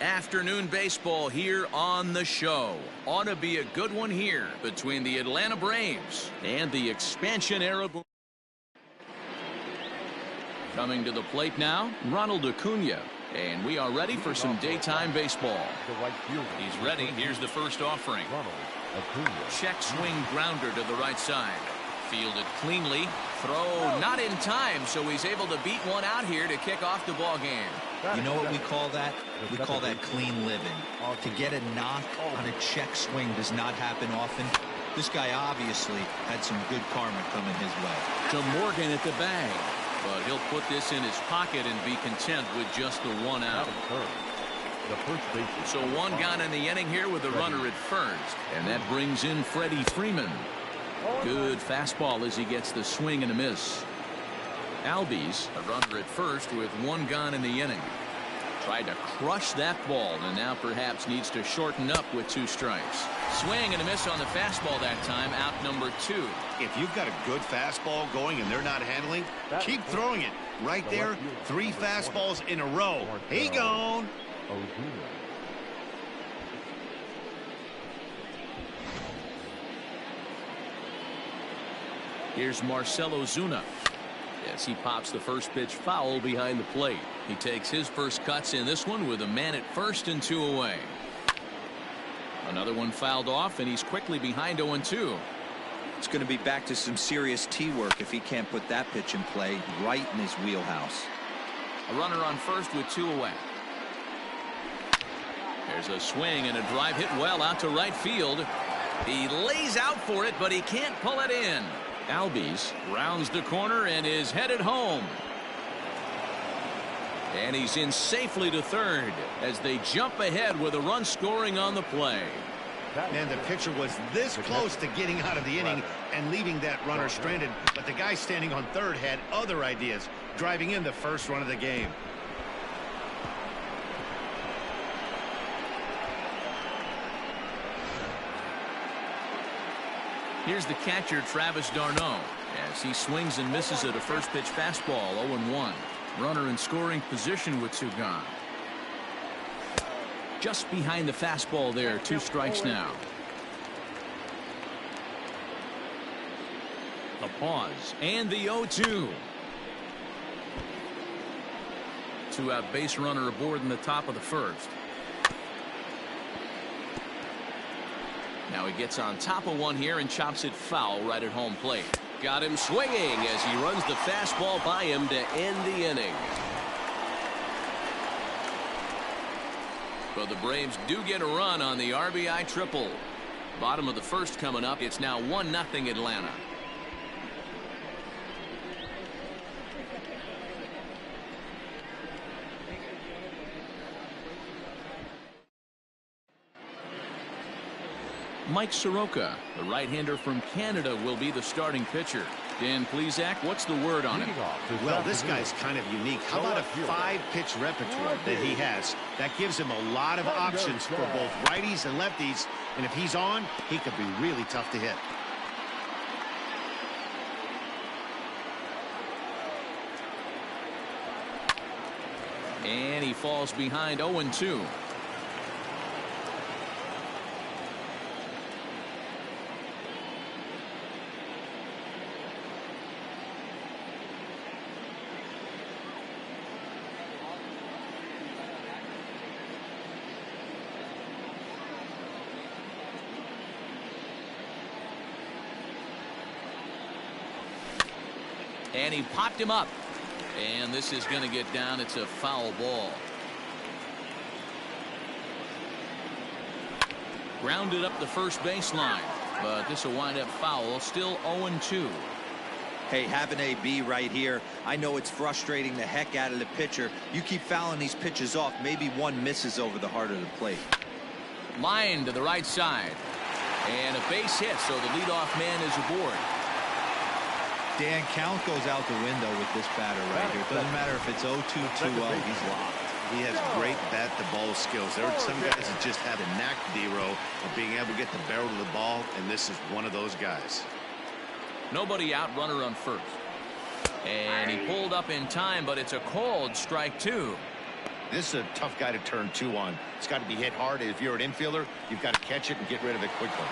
Afternoon baseball here on the show. Ought to be a good one here between the Atlanta Braves and the expansion era. Coming to the plate now, Ronald Acuna. And we are ready for some daytime baseball. He's ready. Here's the first offering. Check swing grounder to the right side. Fielded cleanly. Throw not in time, so he's able to beat one out here to kick off the ball game. You know what we call that? We call that clean living. To get a knock on a check swing does not happen often. This guy obviously had some good karma coming his way. To Morgan at the bag. But he'll put this in his pocket and be content with just the one out. So one gone in the inning here with a runner at first. And that brings in Freddie Freeman. Good fastball as he gets the swing and a miss. Albies, a runner at first with one gone in the inning. Tried to crush that ball and now perhaps needs to shorten up with 2 strikes. Swing and a miss on the fastball that time, out number 2. If you've got a good fastball going and they're not handling, keep throwing it. Right there, 3 fastballs in a row. He gone. Here's Marcell Ozuna. As he pops the first pitch foul behind the plate. He takes his first cuts in this one with a man at first and 2 away. Another one fouled off, and he's quickly behind 0-2. It's going to be back to some serious tee work if he can't put that pitch in play right in his wheelhouse. A runner on first with 2 away. There's a swing and a drive hit well out to right field. He lays out for it, but he can't pull it in. Albies rounds the corner and is headed home. And he's in safely to third as they jump ahead with a run scoring on the play. And the pitcher was this close to getting out of the inning and leaving that runner stranded, but the guy standing on third had other ideas, driving in the first run of the game. Here's the catcher, Travis d'Arnaud, as he swings and misses at a first pitch fastball. 0-1. Runner in scoring position with 2 gone. Just behind the fastball there. 2 strikes now. A pause and the 0-2. 2-out base runner aboard in the top of the first. Now he gets on top of one here and chops it foul right at home plate. Got him swinging as he runs the fastball by him to end the inning. But the Braves do get a run on the RBI triple. Bottom of the first coming up. It's now 1-0 Atlanta. Mike Soroka, the right-hander from Canada, will be the starting pitcher. Dan Plesac, what's the word on him? Well, this guy's kind of unique. How about a 5-pitch repertoire that he has? That gives him a lot of options for both righties and lefties. And if he's on, he could be really tough to hit. And he falls behind 0-2. And he popped him up. And this is going to get down. It's a foul ball. Grounded up the first baseline. But this will wind up foul. Still 0-2. Hey, have an AB right here. I know it's frustrating the heck out of the pitcher. You keep fouling these pitches off. Maybe one misses over the heart of the plate. Line to the right side. And a base hit. So the leadoff man is aboard. Dan, count goes out the window with this batter right here. It doesn't matter if it's 0-2, 2-0, he's locked. He has great bat-to-ball skills. There are some guys that just have a knack, D-Row, of being able to get the barrel of the ball, and this is one of those guys. Nobody out, runner on first. And he pulled up in time, but it's a called strike 2. This is a tough guy to turn 2 on. It's got to be hit hard. If you're an infielder, you've got to catch it and get rid of it quickly.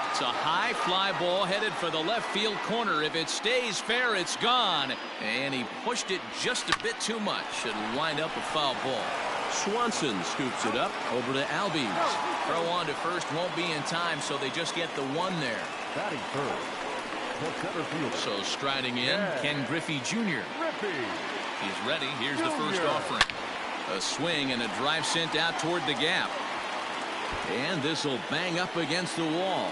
It's a high fly ball headed for the left field corner. If it stays fair, it's gone. And he pushed it just a bit too much. It'll wind up a foul ball. Swanson scoops it up over to Albies. Throw on to first won't be in time, so they just get the 1 there. Batting first, the center fielder. So striding in, Ken Griffey Jr. He's ready. Here's the first offering. A swing and a drive sent out toward the gap. And this will bang up against the wall.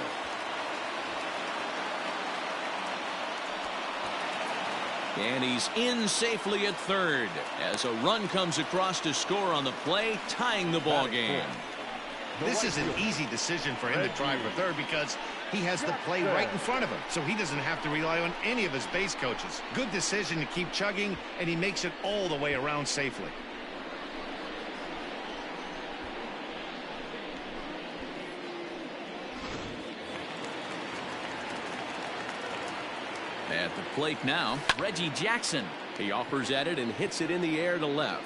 And he's in safely at third as a run comes across to score on the play, tying the ball game. This is an easy decision for him to try for third because he has the play right in front of him, so he doesn't have to rely on any of his base coaches. Good decision to keep chugging, and he makes it all the way around safely. At the plate now, Reggie Jackson. He offers at it and hits it in the air to left.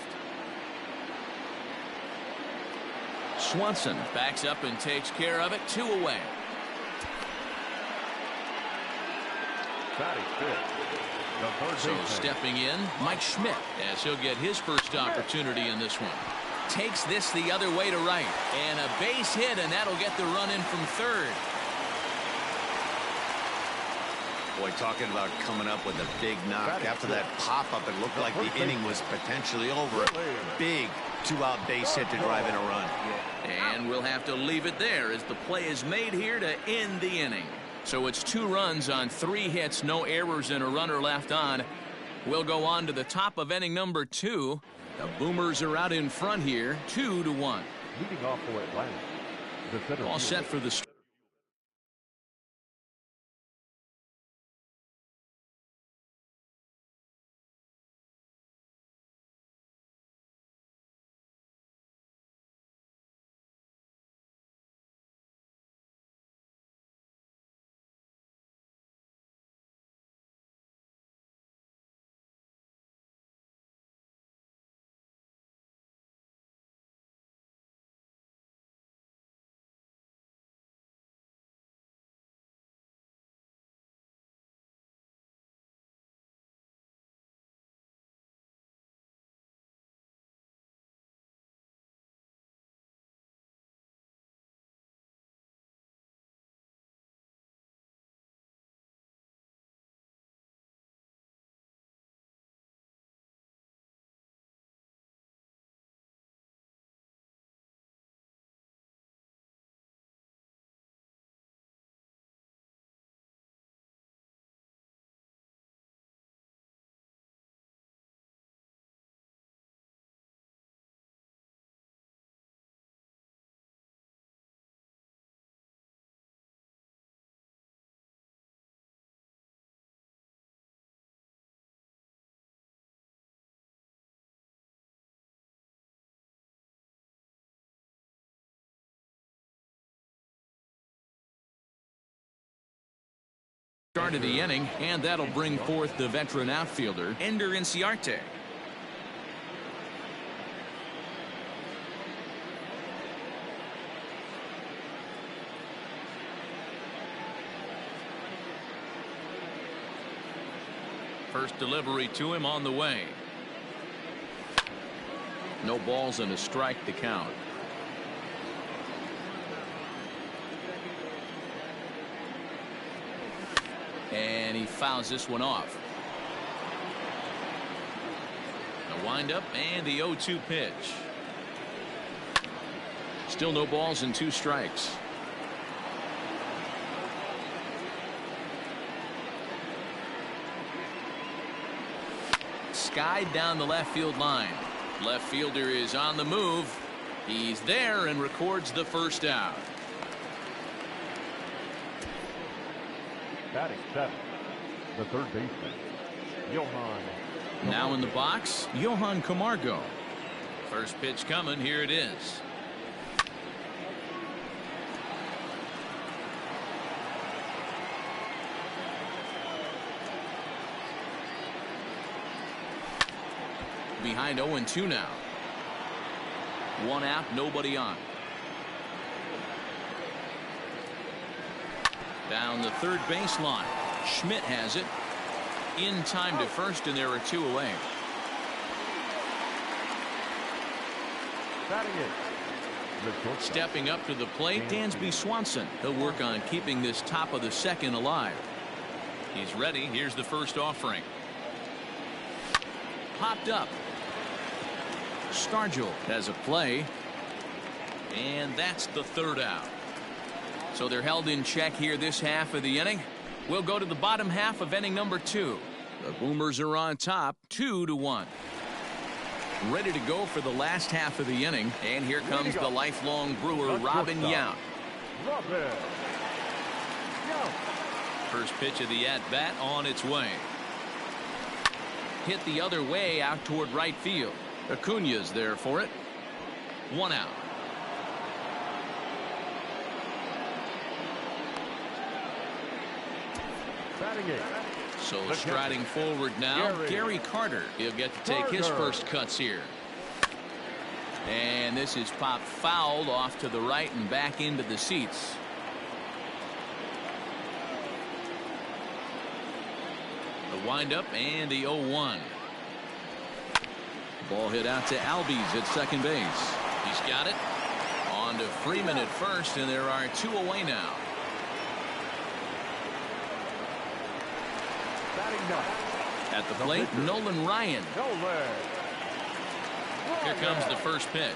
Swanson backs up and takes care of it. 2 away. So stepping in, Mike Schmidt, as he'll get his first opportunity in this one. Takes this the other way to right. And a base hit, and that'll get the run in from third. Boy, talking about coming up with a big knock. After that pop-up, it looked like the inning was potentially over. Big 2-out base hit to drive in a run. And we'll have to leave it there as the play is made here to end the inning. So it's 2 runs on 3 hits, no errors, and a runner left on. We'll go on to the top of inning number 2. The Boomers are out in front here, 2-1. Leading off for Atlanta. All set for the start of the inning, and that'll bring forth the veteran outfielder, Ender Inciarte. First delivery to him on the way. No balls and a strike to count. And he fouls this one off. The windup and the 0-2 pitch. Still no balls and 2 strikes. Skied down the left field line. Left fielder is on the move. He's there and records the first out. Batting 7, the third baseman, Johan. Now in the box, Johan Camargo. First pitch coming. Here it is. Behind 0-2 now. One out, nobody on. Down the third baseline. Schmidt has it. In time to first, and there are two away. Batting it, the shortstop. Stepping up to the plate, Dansby Swanson. He'll work on keeping this top of the second alive. He's ready. Here's the first offering. Popped up. Stargell has a play. And that's the third out. So they're held in check here this half of the inning. We'll go to the bottom half of inning number 2. The Boomers are on top, 2-1. Ready to go for the last half of the inning. And here comes the lifelong Brewer, Robin Yount. First pitch of the at-bat on its way. Hit the other way out toward right field. Acuna's there for it. One out. So striding forward now, Gary Carter. He'll get to take his first cuts here. And this is popped fouled off to the right and back into the seats. The windup and the 0-1. Ball hit out to Albies at second base. He's got it. On to Freeman at first, and there are two away now. At the plate, Nolan Ryan. Here comes the first pitch.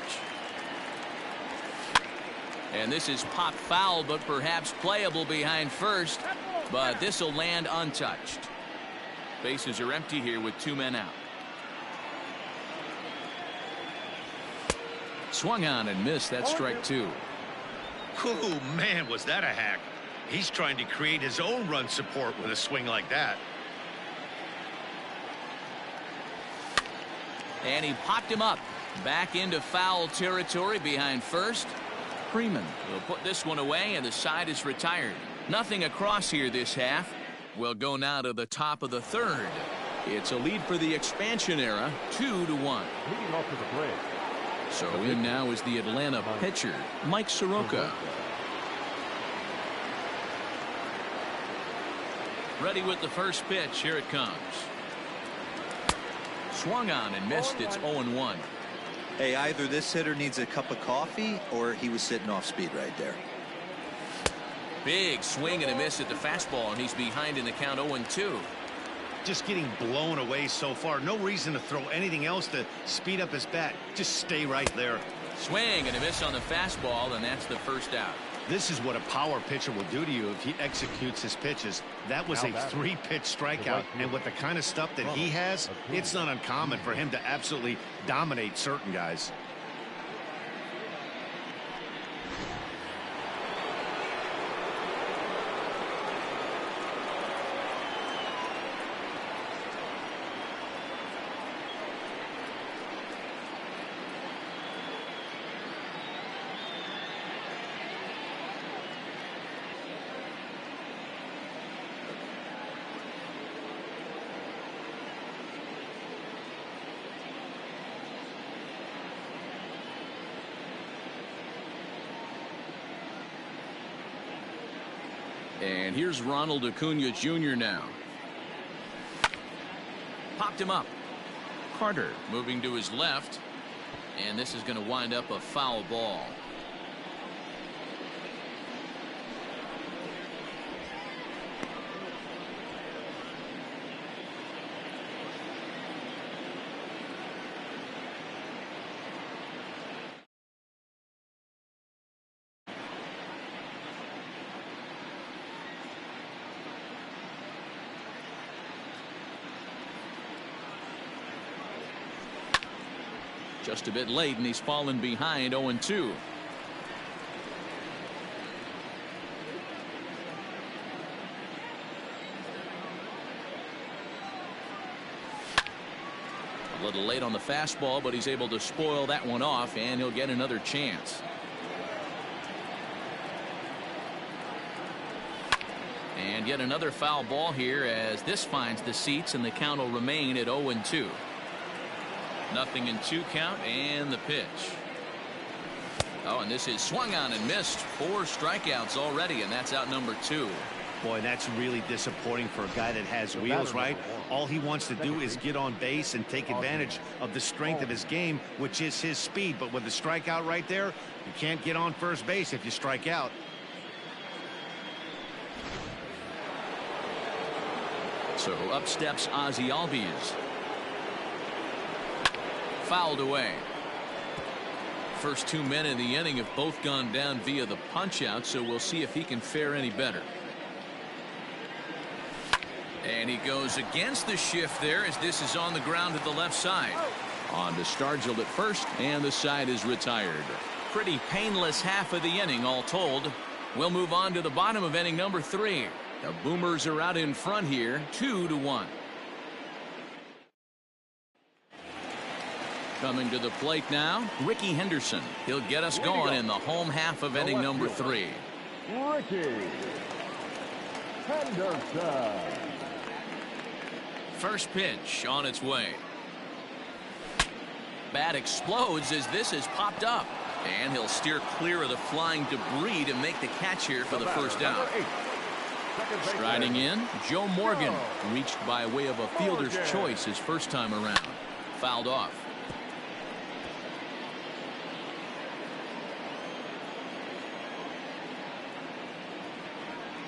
And this is popped foul, but perhaps playable behind first. But this will land untouched. Bases are empty here with 2 men out. Swung on and missed. That's strike 2. Oh, man, was that a hack. He's trying to create his own run support with a swing like that. And he popped him up. Back into foul territory behind first. Freeman will put this one away, and the side is retired. Nothing across here this half. We'll go now to the top of the third. It's a lead for the expansion era, 2-1. Leading off to the plate. So in now is the Atlanta pitcher, Mike Soroka. Ready with the first pitch. Here it comes. Swung on and missed. It's 0-1. Hey, either this hitter needs a cup of coffee or he was sitting off speed right there. Big swing and a miss at the fastball, and he's behind in the count 0-2. Just getting blown away so far. No reason to throw anything else to speed up his bat. Just stay right there. Swing and a miss on the fastball, and that's the first out. This is what a power pitcher will do to you if he executes his pitches. That was a 3-pitch strikeout, and with the kind of stuff that he has, it's not uncommon for him to absolutely dominate certain guys. And here's Ronald Acuna Jr. now. Popped him up. Carter moving to his left. And this is going to wind up a foul ball. Just a bit late, and he's fallen behind 0-2. A little late on the fastball, but he's able to spoil that one off, and he'll get another chance. And yet another foul ball here as this finds the seats, and the count will remain at 0-2. Nothing in 2 count, and the pitch. Oh, and this is swung on and missed. 4 strikeouts already, and that's out number 2. Boy, that's really disappointing for a guy that has wheels, right? All he wants to do is get on base and take advantage of the strength of his game, which is his speed. But with the strikeout right there, you can't get on first base if you strike out. So up steps Ozzie Albies. Fouled away. First 2 men in the inning have both gone down via the punch-out, so we'll see if he can fare any better. And he goes against the shift there as this is on the ground to the left side. On to Stargell at first, and the side is retired. Pretty painless half of the inning all told. We'll move on to the bottom of inning number 3. The Boomers are out in front here, 2-1. Coming to the plate now, Ricky Henderson. He'll get us going in the home half of inning number 3. Ricky Henderson. First pitch on its way. Bat explodes as this is popped up. And he'll steer clear of the flying debris to make the catch here for the first out. Striding in, Joe Morgan. Reached by way of a fielder's choice his first time around. Fouled off.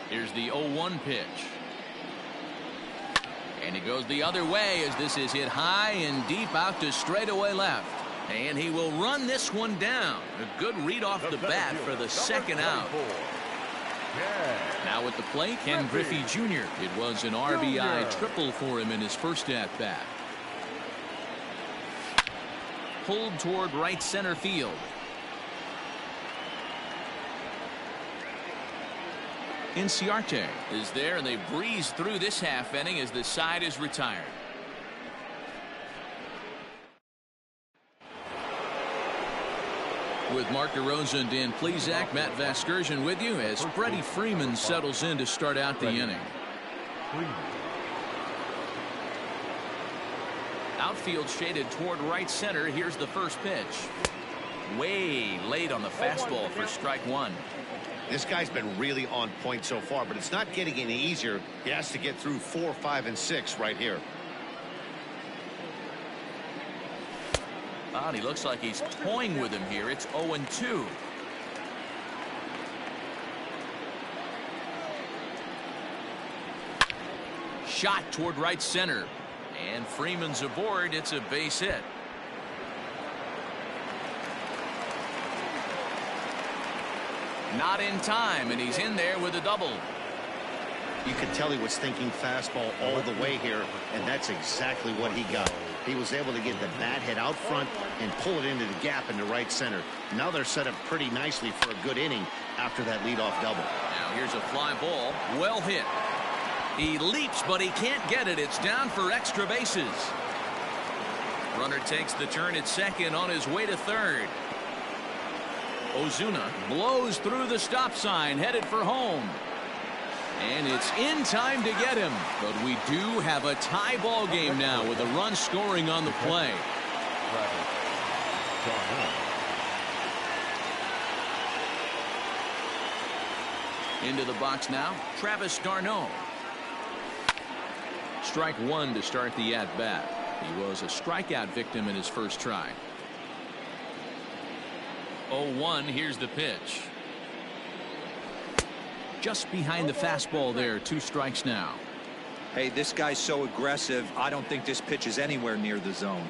Here's the 0-1 pitch. And he goes the other way as this is hit high and deep out to straightaway left. And he will run this one down. A good read off the bat for the second out. Now at the plate, Ken Griffey Jr. It was an RBI triple for him in his first at-bat. Pulled toward right center field. Inciarte is there, and they breeze through this half inning as the side is retired. With Mark DeRosa and Dan Plesac, Matt Vasgersian with you as Freddie Freeman settles in to start out the inning. Outfield shaded toward right center. Here's the first pitch. Way late on the fastball for strike 1. This guy's been really on point so far, but it's not getting any easier. He has to get through 4, 5, and 6 right here. And he looks like he's toying with him here. It's 0-2. Shot toward right center. And Freeman's aboard. It's a base hit. Not in time, and he's in there with a double. You could tell he was thinking fastball all the way here, and that's exactly what he got. He was able to get the bat head out front and pull it into the gap into right center. Now they're set up pretty nicely for a good inning after that leadoff double. Now here's a fly ball. Well hit. He leaps, but he can't get it. It's down for extra bases. Runner takes the turn at second on his way to third. Ozuna blows through the stop sign, headed for home. And it's in time to get him. But we do have a tie ball game now with a run scoring on the play. Into the box now, Travis d'Arnaud. Strike 1 to start the at-bat. He was a strikeout victim in his first try. 0-1, here's the pitch. Just behind the fastball there, 2 strikes now. Hey, this guy's so aggressive, I don't think this pitch is anywhere near the zone.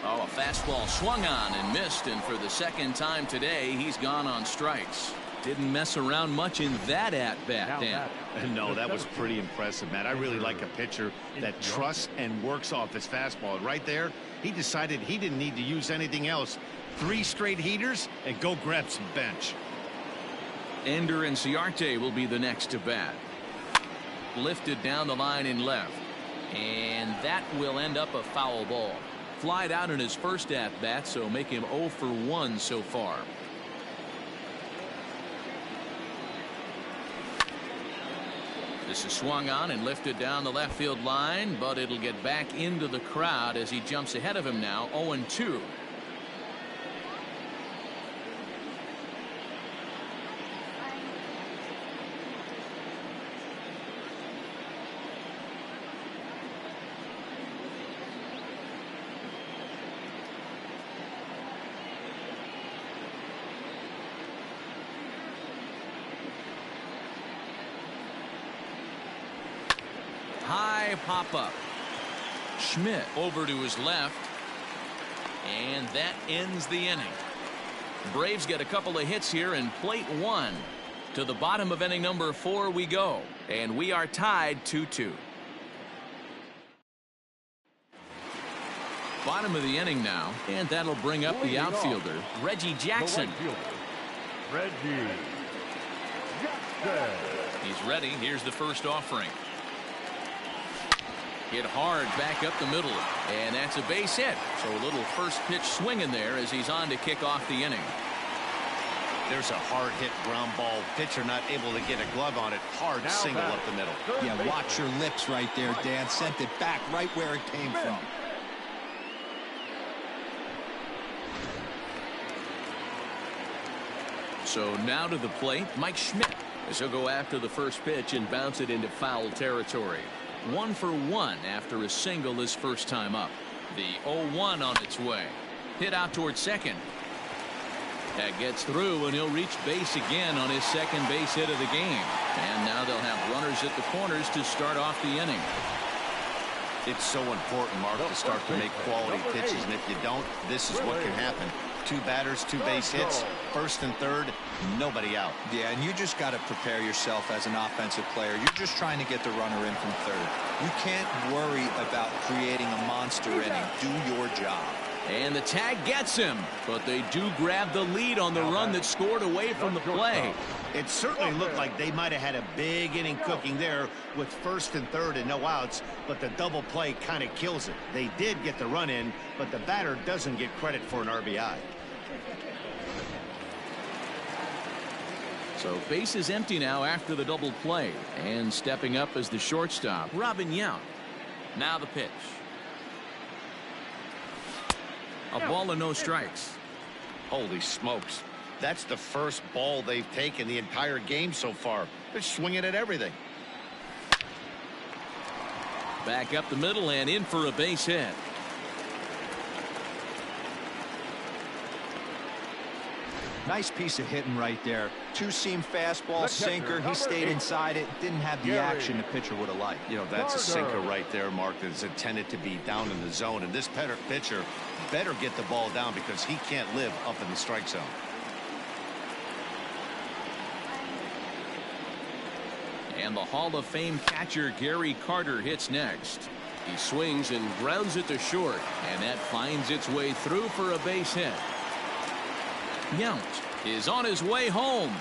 Oh, a fastball swung on and missed, and for the second time today, he's gone on strikes. Didn't mess around much in that at-bat, Dan. No, that was pretty impressive, Matt. I really like a pitcher that trusts and works off his fastball. Right there, he decided he didn't need to use anything else. 3 straight heaters and go grab some bench. Ender Inciarte will be the next to bat. Lifted down the line in left. And that will end up a foul ball. Flied out in his first at-bat, so make him 0 for 1 so far. This is swung on and lifted down the left field line, but it'll get back into the crowd as he jumps ahead of him now, 0-2. high pop-up. Schmidt over to his left. And that ends the inning. Braves get a couple of hits here in plate one. To the bottom of inning number 4 we go. And we are tied 2-2. Bottom of the inning now. And that'll bring up the outfielder, Reggie Jackson. Reggie Jackson. He's ready. Here's the first offering. Hit hard back up the middle. And that's a base hit. So a little first pitch swing in there as he's on to kick off the inning. There's a hard hit ground ball. Pitcher not able to get a glove on it. Hard single up the middle. Yeah, watch your lips right there, Dan. Sent it back right where it came from. So now to the plate, Mike Schmidt, as he'll go after the first pitch and bounce it into foul territory. 1 for 1 after a single his first time up. The 0-1 on its way. Hit out towards second. That gets through, and he'll reach base again on his second base hit of the game. And now they'll have runners at the corners to start off the inning. It's so important, Mark, to start to make quality pitches, and if you don't, this is what can happen. 2 batters, 2 base hits, first and third, nobody out. Yeah, and you just got to prepare yourself as an offensive player. You're just trying to get the runner in from third. You can't worry about creating a monster inning. Do your job. And the tag gets him, but they do grab the lead on the run that scored away from the play. It certainly looked like they might have had a big inning cooking there with first and third and no outs, but the double play kind of kills it. They did get the run in, but the batter doesn't get credit for an RBI. So base is empty now after the double play, and stepping up as the shortstop, Robin Yount. Now the pitch. A ball and no strikes. Holy smokes. That's the first ball they've taken the entire game so far. They're swinging at everything. Back up the middle and in for a base hit. Nice piece of hitting right there. Two-seam fastball, sinker. He stayed inside it. Didn't have the action the pitcher would have liked. You know, that's a sinker right there, Mark, that's intended to be down in the zone. And this pitcher better get the ball down because he can't live up in the strike zone. And the Hall of Fame catcher Gary Carter hits next. He swings and grounds it to short, and that finds its way through for a base hit. Yount is on his way home.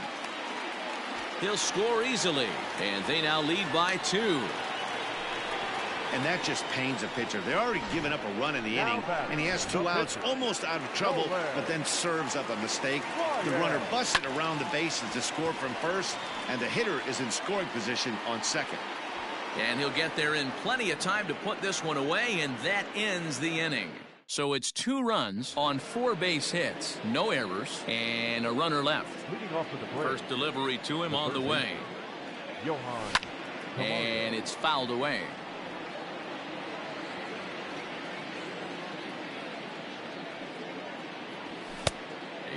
He'll score easily, and they now lead by 2. And that just pains a pitcher. They're already given up a run in the inning, and he has 2 outs, almost out of trouble, but then serves up a mistake. The runner busts it around the bases to score from first, and the hitter is in scoring position on second. And he'll get there in plenty of time to put this one away, and that ends the inning. So it's 2 runs on 4 base hits, no errors, and a runner left. First delivery to him on the way. And it's fouled away.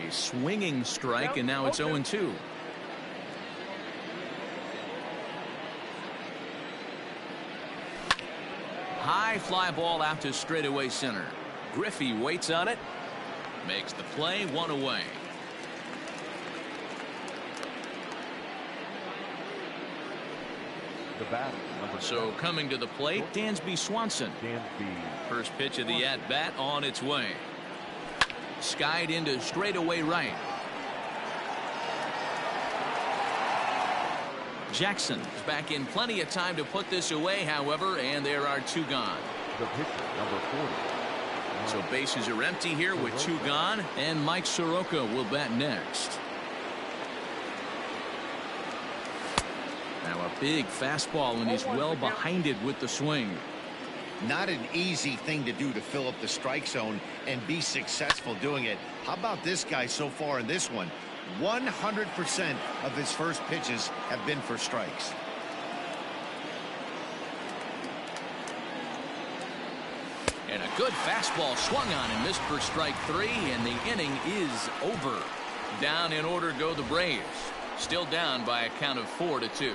A swinging strike, and now it's 0-2. High fly ball out to straightaway center. Griffey waits on it, makes the play, 1 away. So coming to the plate, Dansby Swanson. First pitch of the at-bat on its way. Skied into straightaway right. Jackson is back in plenty of time to put this away, however, and there are 2 gone. The pitcher, number 40. So bases are empty here with 2 gone, and Mike Soroka will bat next. Now a big fastball, and he's well behind it with the swing. Not an easy thing to do to fill up the strike zone and be successful doing it. How about this guy so far in this one? 100% of his first pitches have been for strikes. And a good fastball swung on and missed for strike 3, and the inning is over. Down in order go the Braves. Still down by a count of 4-2.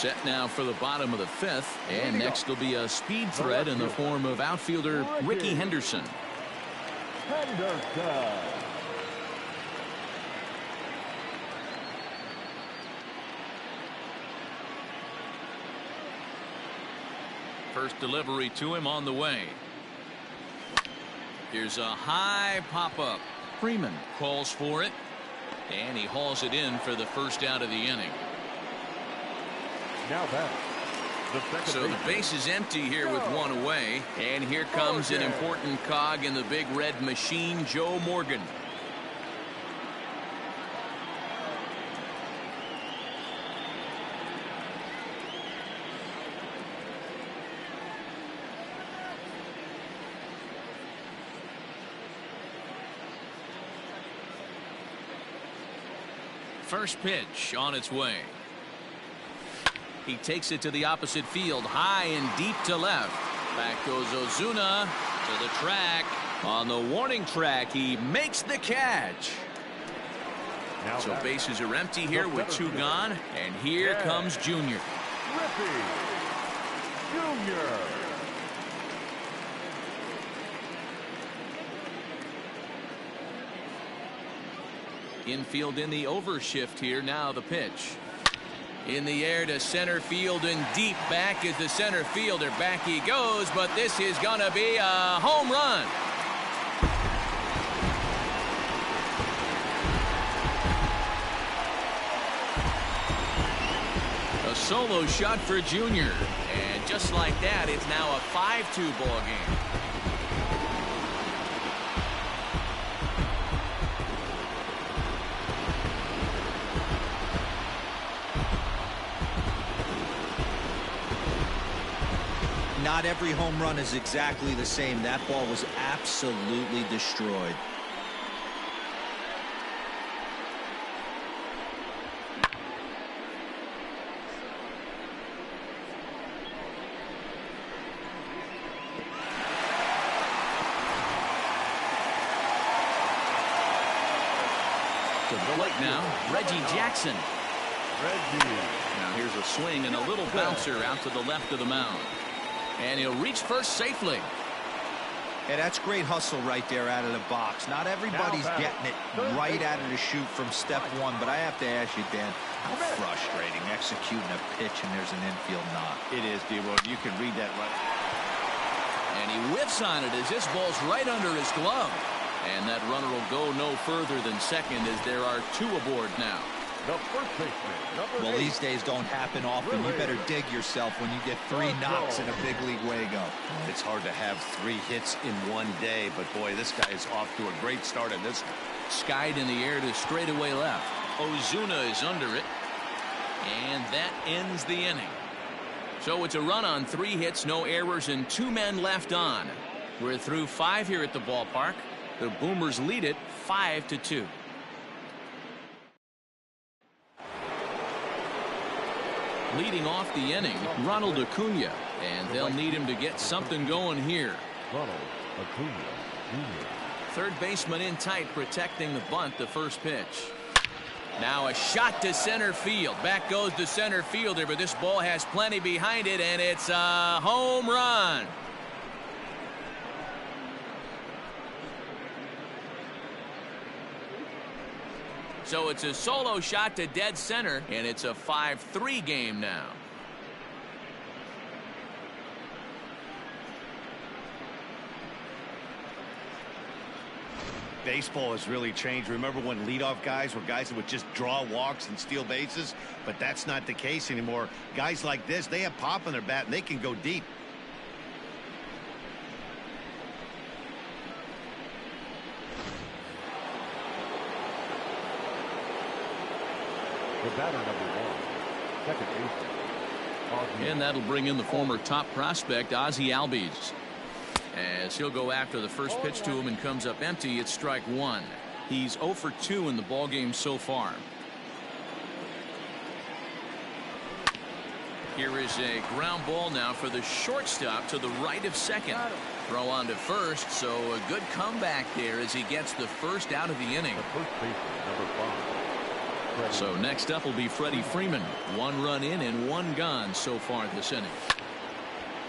Set now for the bottom of the fifth, and next will be a speed threat in the form of outfielder Ricky Henderson. First delivery to him on the way. Here's a high pop-up. Freeman calls for it, and he hauls it in for the first out of the inning. Now that. So the base is empty here with one away, and here comes an important cog in the big red machine, Joe Morgan. First pitch on its way. He takes it to the opposite field, high and deep to left. Back goes Ozuna to the track. On the warning track, he makes the catch. So bases are empty here with two gone, and here comes Junior. Junior. Infield in the overshift here. Now the pitch. In the air to center field and deep back is the center fielder. Back he goes, but this is going to be a home run. A solo shot for Junior. And just like that, it's now a 5-2 ball game. Not every home run is exactly the same. That ball was absolutely destroyed. To the plate now, Reggie Jackson. Now here's a swing and a little bouncer out to the left of the mound. And he'll reach first safely. Yeah, that's great hustle right there out of the box. Not everybody's getting it right out of the chute from step one, but I have to ask you, Dan, how frustrating executing a pitch and there's an infield knock. It is, D-Road. You can read that right. And he whiffs on it as this ball's right under his glove. And that runner will go no further than second as there are two aboard now. The first baseman, Well, these days don't happen often. You better dig yourself when you get 3 knocks in a big league Wago. It's hard to have 3 hits in one day, but boy, this guy is off to a great start in this one. Skied in the air to straightaway left. Ozuna is under it. And that ends the inning. So it's a run on 3 hits, no errors, and 2 men left on. We're through 5 here at the ballpark. The Boomers lead it 5-2. Leading off the inning, Ronald Acuna, and they'll need him to get something going here. Ronald Acuna Jr. Third baseman in tight, protecting the bunt, the first pitch. Now a shot to center field. Back goes the center fielder, but this ball has plenty behind it, and it's a home run. So it's a solo shot to dead center, and it's a 5-3 game now. Baseball has really changed. Remember when leadoff guys were guys that would just draw walks and steal bases? But that's not the case anymore. Guys like this, they have pop in their bat, and they can go deep. The batter number 1, second baseman. And that'll bring in the former top prospect, Ozzie Albies. As he'll go after the first pitch to him and comes up empty, it's strike 1. He's 0 for 2 in the ballgame so far. Here is a ground ball now for the shortstop to the right of second. Throw on to first, so a good comeback there as he gets the first out of the inning. The first baseman, number 5, So next up will be Freddie Freeman. 1 run in and 1 gone so far this inning.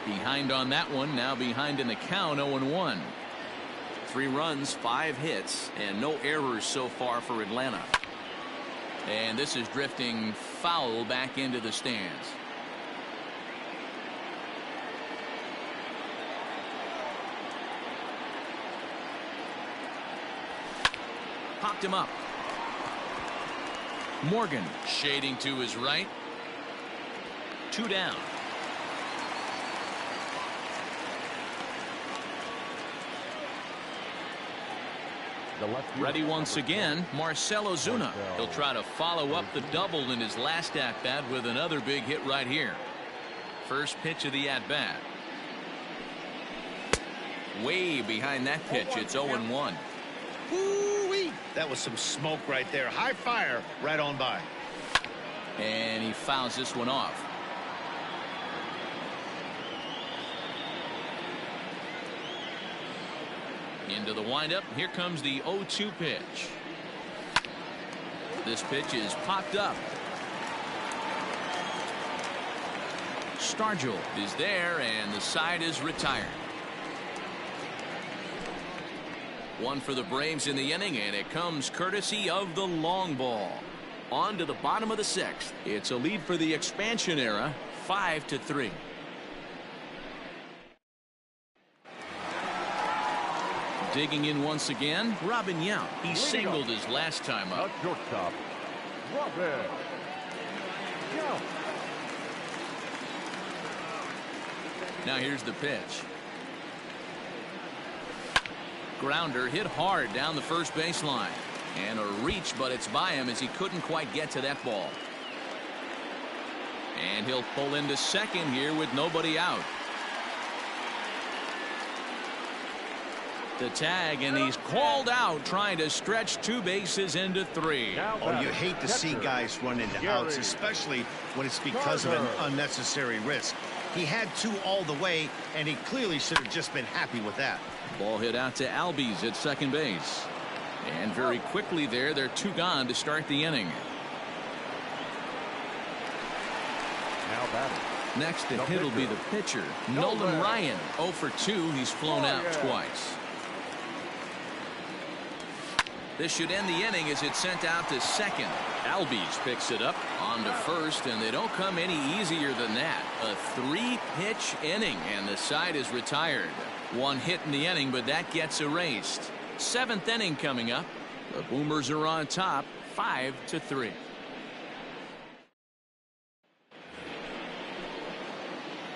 Behind on that one, now behind in the count, 0-1. 3 runs, 5 hits, and no errors so far for Atlanta. And this is drifting foul back into the stands. Popped him up. Morgan shading to his right. 2 down. Ready once again, Marcell Ozuna. He'll try to follow up the double in his last at-bat with another big hit right here. First pitch of the at-bat. Way behind that pitch, it's 0-1. Woo-wee. That was some smoke right there. High fire right on by. And he fouls this one off. Into the windup. Here comes the 0-2 pitch. This pitch is popped up. Stargell is there, and the side is retired. 1 for the Braves in the inning, and it comes courtesy of the long ball. On to the bottom of the 6th. It's a lead for the expansion era, 5-3. Digging in once again, Robin Yount. He singled his last time up. Shortstop, Robin Yount. Now here's the pitch. Grounder hit hard down the first baseline. And a reach, but it's by him as he couldn't quite get to that ball. And he'll pull into second here with nobody out. The tag, and he's called out trying to stretch 2 bases into 3. Oh, you hate to see guys run into outs, especially when it's because of an unnecessary risk. He had 2 all the way, and he clearly should have just been happy with that. Ball hit out to Albies at second base. And very quickly there, they're 2 gone to start the inning. Now batting. Next to hit will be the pitcher, Nolan Ryan. 0 for 2. He's flown out twice. This should end the inning as it's sent out to second. Albies picks it up on to first, and they don't come any easier than that. A 3-pitch inning, and the side is retired. 1 hit in the inning, but that gets erased. 7th inning coming up. The Boomers are on top, 5-3.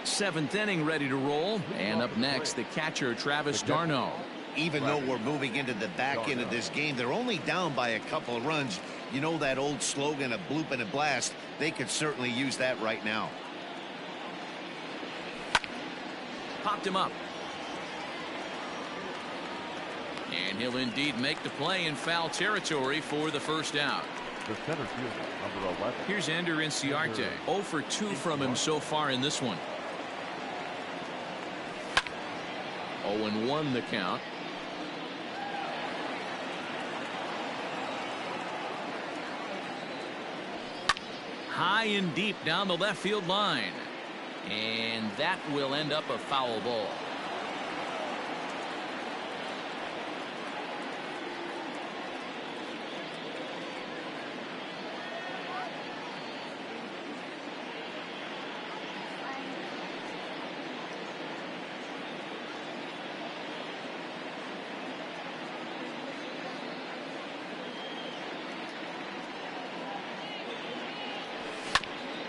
Seventh inning ready to roll, and up next the catcher Travis d'Arnaud. Even though we're moving into the back end of this game, they're only down by a couple of runs. You know that old slogan, a bloop and a blast. They could certainly use that right now. Popped him up. And he'll indeed make the play in foul territory for the first out. The center fielder, number 11. Here's Ender Inciarte. 0 for 2 from him so far in this one. 0-1 the count. High and deep down the left field line. And that will end up a foul ball.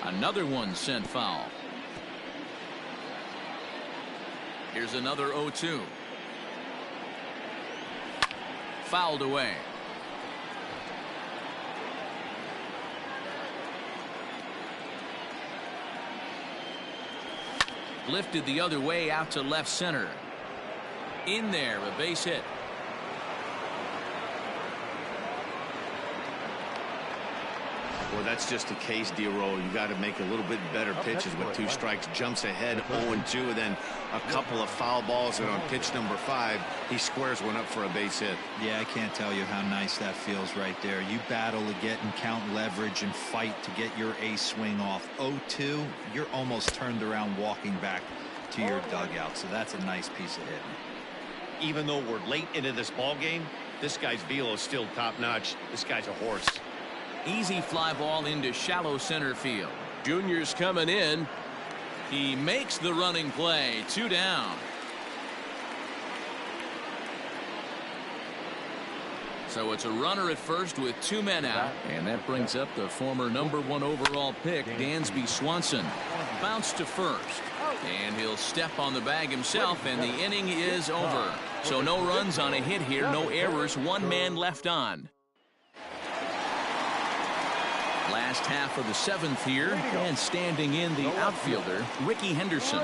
Another one sent foul. Here's another 0-2. Fouled away. Lifted the other way out to left center. In there, a base hit. Well, that's just a case, D-roll. You got to make a little bit better pitches with 2 strikes. Jumps ahead 0-2, and then a couple of foul balls, and on pitch number 5, he squares one up for a base hit. Yeah, I can't tell you how nice that feels right there. You battle to get and count leverage and fight to get your ace swing off. 0-2, you're almost turned around walking back to your dugout, so that's a nice piece of hitting. Even though we're late into this ball game, this guy's velo is still top-notch. This guy's a horse. Easy fly ball into shallow center field. Junior's coming in. He makes the running play. 2 down. So it's a runner at first with 2 men out. And that brings up the former #1 overall pick, Dansby Swanson. Bounce to first. And he'll step on the bag himself, and the inning is over. So no runs on a hit here, no errors, 1 man left on. Last half of the 7th here, and standing in the outfielder, Ricky Henderson.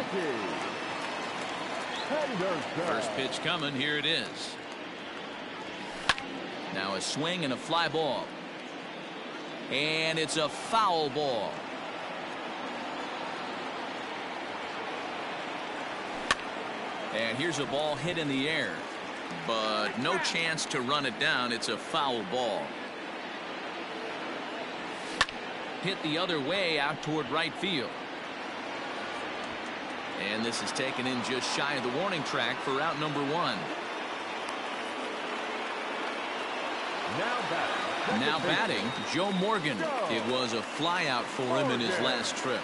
First pitch coming, here it is. Now a swing and a fly ball. And it's a foul ball. And here's a ball hit in the air, but no chance to run it down. It's a foul ball. Hit the other way out toward right field. And this is taken in just shy of the warning track for out number 1. Now batting, Joe Morgan. It was a fly out for him in his last trip.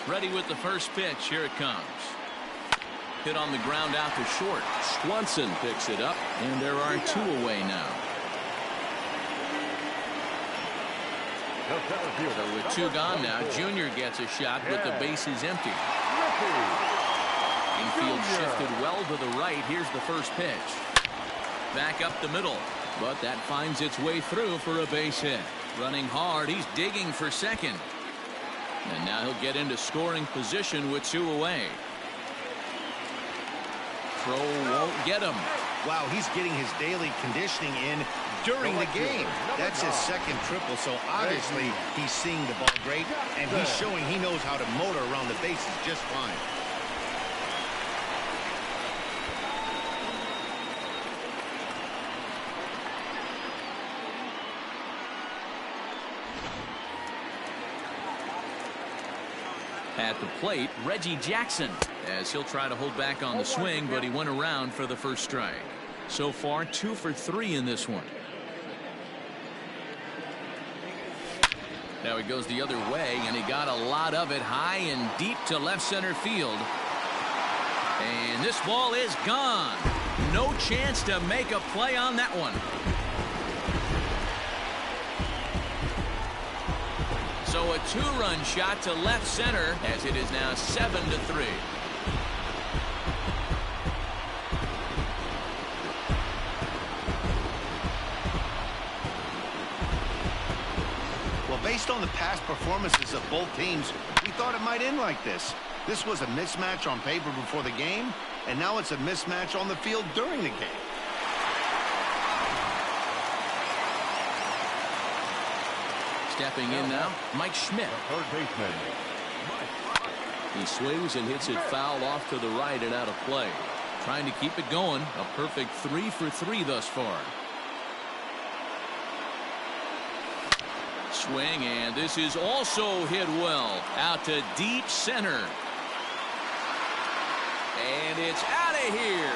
Ready with the first pitch. Here it comes. Hit on the ground out to short. Swanson picks it up, and there are 2 away now. So with 2 gone now, Junior gets a shot with the bases empty. Infield shifted well to the right. Here's the first pitch. Back up the middle, but that finds its way through for a base hit. Running hard, he's digging for second. And now he'll get into scoring position with 2 away. Throw won't get him. Wow, he's getting his daily conditioning in during the game. That's his 2nd triple, so obviously he's seeing the ball great, and he's showing he knows how to motor around the bases just fine. At the plate, Reggie Jackson, as he'll try to hold back on the swing, but he went around for the first strike. So far, 2 for 3 in this one. Now he goes the other way, and he got a lot of it high and deep to left center field. And this ball is gone. No chance to make a play on that one. So a 2-run shot to left center, as it is now 7-3. Well, based on the past performances of both teams, we thought it might end like this. This was a mismatch on paper before the game, and now it's a mismatch on the field during the game. Stepping in now, Mike Schmidt. Third baseman. He swings and hits it foul off to the right and out of play. Trying to keep it going. A perfect 3 for 3 thus far. Swing, and this is also hit well. Out to deep center. And it's out of here.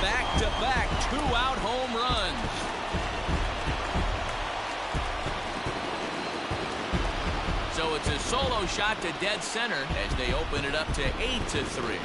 Back-to-back 2-out home runs. So it's a solo shot to dead center as they open it up to 8-3.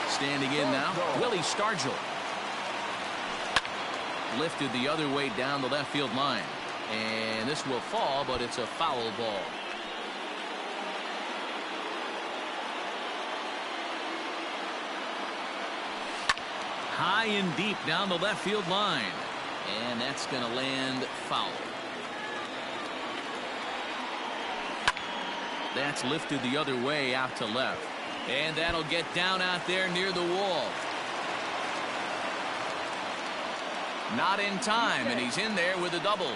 Standing in now, Willie Stargell. Lifted the other way down the left field line. And this will fall, but it's a foul ball. high and deep down the left field line. And that's going to land foul. That's lifted the other way out to left. And that'll get down out there near the wall. Not in time, and he's in there with a double.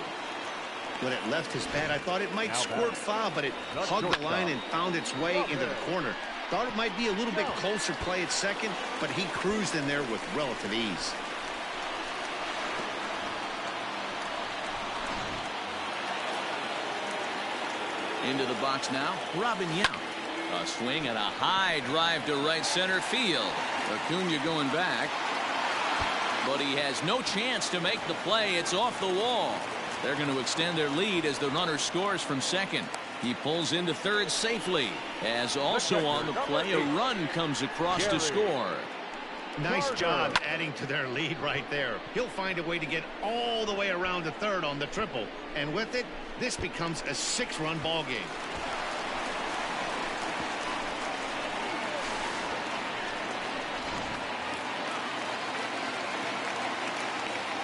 When it left his bat, I thought it might squirt foul, but it hugged the line and found its way into the corner. Thought it might be a little bit closer play at second, but he cruised in there with relative ease. Into the box now, Robin Yount. A swing and a high drive to right center field. Acuna going back. But he has no chance to make the play. It's off the wall. They're going to extend their lead as the runner scores from second. He pulls into third safely. As also on the play, a run comes across to score. Nice job adding to their lead right there. He'll find a way to get all the way around to third on the triple. And with it, this becomes a 6-run ball game.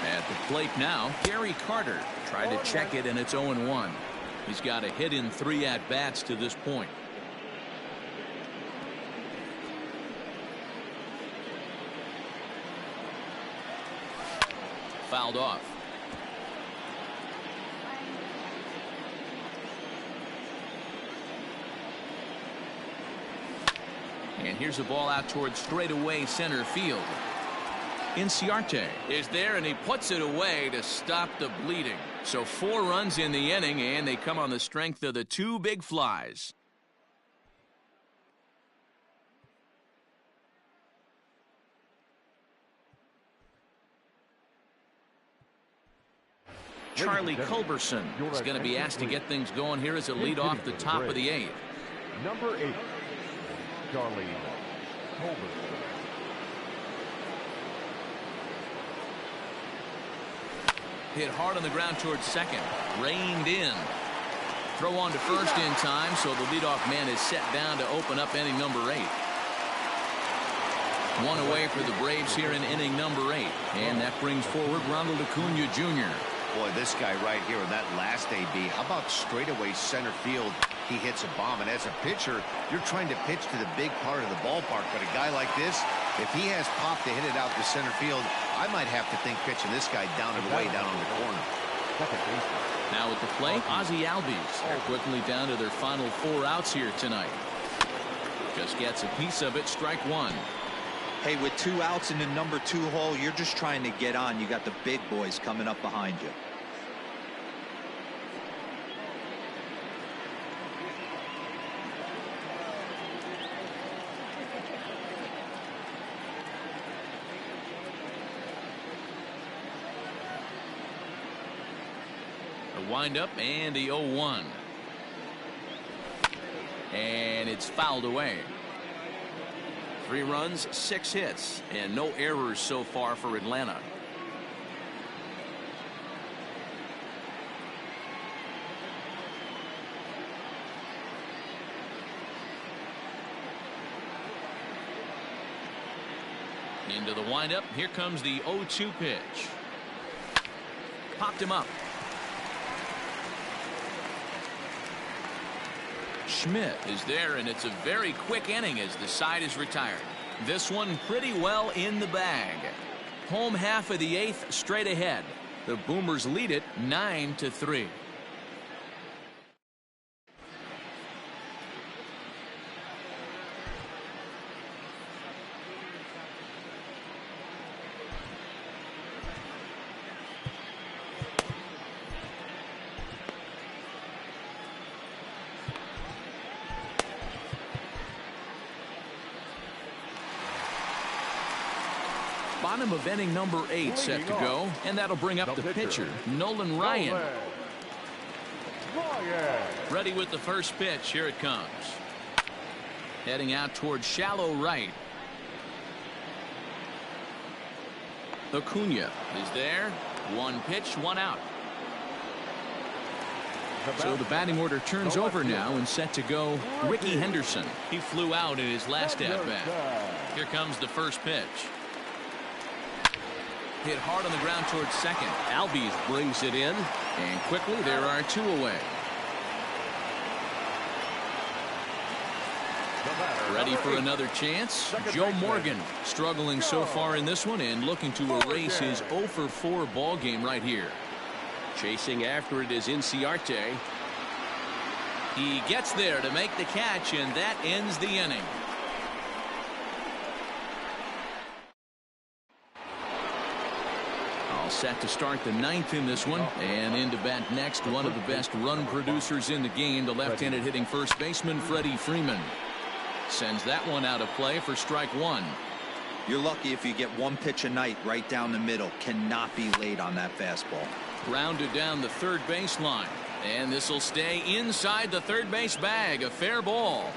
At the plate now, Gary Carter tried to check it, and it's 0-1. He's got a hit in 3 at-bats to this point. Fouled off. And here's a ball out towards straightaway center field. Inciarte is there, and he puts it away to stop the bleeding. So 4 runs in the inning, and they come on the strength of the 2 big flies. Charlie Culberson is going to be asked to get things going here as a lead off the top of the 8th. Number 8, Charlie Culberson. Hit hard on the ground towards second. Reined in. Throw on to first in time, so the leadoff man is set down to open up inning number 8. 1 away for the Braves here in inning number 8. And that brings forward Ronald Acuna Jr. Boy, this guy right here in that last AB, how about straightaway center field? He hits a bomb, and as a pitcher, you're trying to pitch to the big part of the ballpark. But a guy like this, if he has pop to hit it out to center field, I might have to think pitching this guy down and way down on the corner. Now at the plate, Ozzie Albies. They're quickly down to their final 4 outs here tonight. Just gets a piece of it, strike 1. Hey, with 2 outs in the number 2 hole, you're just trying to get on. You got the big boys coming up behind you. The windup and the 0-1. And it's fouled away. 3 runs, 6 hits, and no errors so far for Atlanta. Into the windup. Here comes the 0-2 pitch. Popped him up. Schmidt is there, and it's a very quick inning as the side is retired. This one pretty well in the bag. Home half of the 8th straight ahead. The Boomers lead it 9-3. Bottom of inning number 8 set to go, and that'll bring up the pitcher, Nolan Ryan. Ready with the first pitch. Here it comes. Heading out towards shallow right. Acuna is there. 1 pitch, 1 out. So the batting order turns over now, and set to go Ricky Henderson. He flew out in his last at bat. Here comes the first pitch. Hit hard on the ground towards second. Albies brings it in. And quickly there are 2 away. Ready for another chance. Joe Morgan struggling so far in this one and looking to erase his 0 for 4 ball game right here. Chasing after it is Inciarte. He gets there to make the catch, and that ends the inning. All set to start the 9th in this one, and into bat next, one of the best run producers in the game, the left-handed hitting first baseman Freddie Freeman. Sends that one out of play for strike 1. You're lucky if you get 1 pitch a night right down the middle. Cannot be late on that fastball. Grounded down the third baseline, and this will stay inside the third base bag. A fair ball.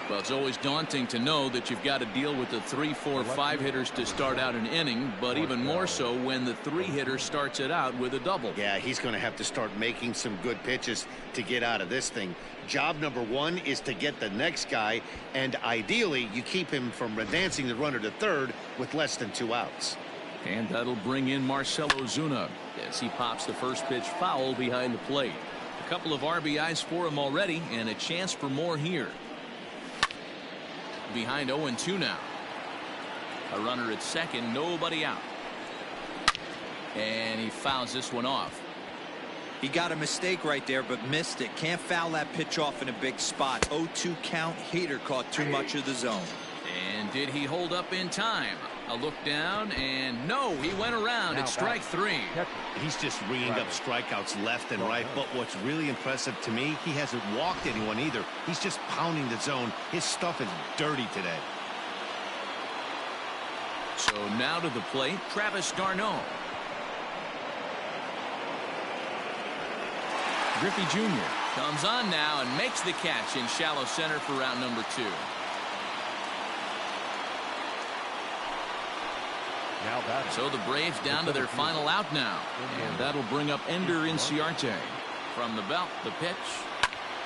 Well, it's always daunting to know that you've got to deal with the 3, 4, 5 hitters to start out an inning, but even more so when the 3 hitter starts it out with a double. Yeah, he's going to have to start making some good pitches to get out of this thing. Job number 1 is to get the next guy, and ideally you keep him from advancing the runner to third with less than 2 outs. And that'll bring in Marcell Ozuna as he pops the first pitch foul behind the plate. A couple of RBIs for him already, and a chance for more here. Behind 0-2 now. A runner at second, nobody out. And he fouls this one off. He got a mistake right there, but missed it. Can't foul that pitch off in a big spot. 0-2 count. Hader caught too much of the zone. And did he hold up in time? A look down, and no, he went around. It's strike 3. He's just ringing up strikeouts left and right, but what's really impressive to me, he hasn't walked anyone either. He's just pounding the zone. His stuff is dirty today. So now to the plate, Travis d'Arnaud. Griffey Jr. comes on now and makes the catch in shallow center for round number 2. So the Braves down to their final out now, and that'll bring up Ender Inciarte. From the belt, the pitch.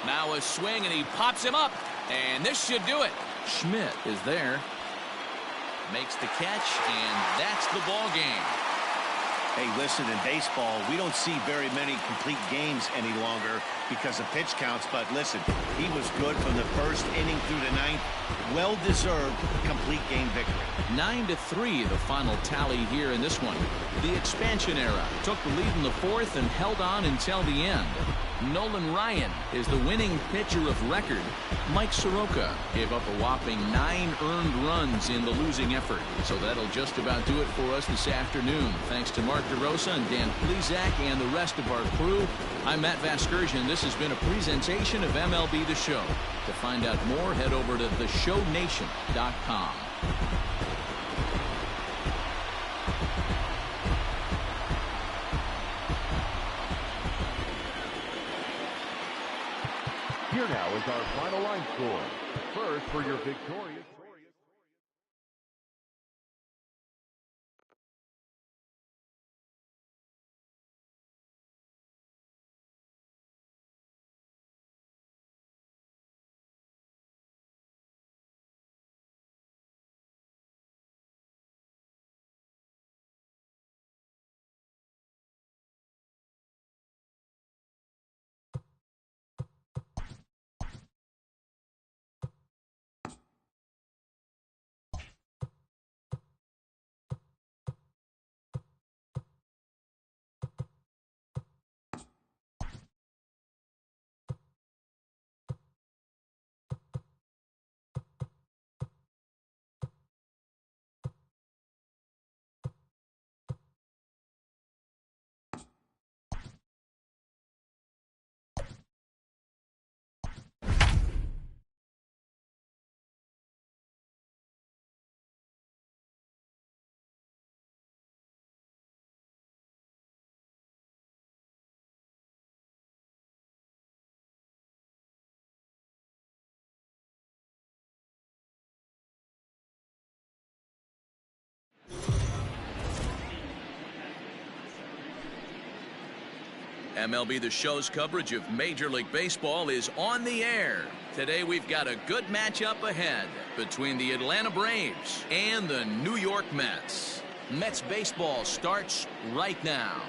Now a swing, and he pops him up, and this should do it. Schmidt is there. Makes the catch, and that's the ball game. Hey, listen, in baseball, we don't see very many complete games any longer because of pitch counts, but listen, he was good from the first inning through the 9th. Well-deserved complete game victory. 9-3 the final tally here in this one. The expansion era took the lead in the 4th and held on until the end. Nolan Ryan is the winning pitcher of record. Mike Soroka gave up a whopping 9 earned runs in the losing effort. So that'll just about do it for us this afternoon. Thanks to Mark DeRosa and Dan Plezak and the rest of our crew. I'm Matt Vasgersian. This has been a presentation of MLB The Show. To find out more, head over to theshownation.com. Here now is our final line score. First for your victorious MLB The Show's coverage of Major League Baseball is on the air. Today we've got a good matchup ahead between the Atlanta Braves and the New York Mets. Mets baseball starts right now.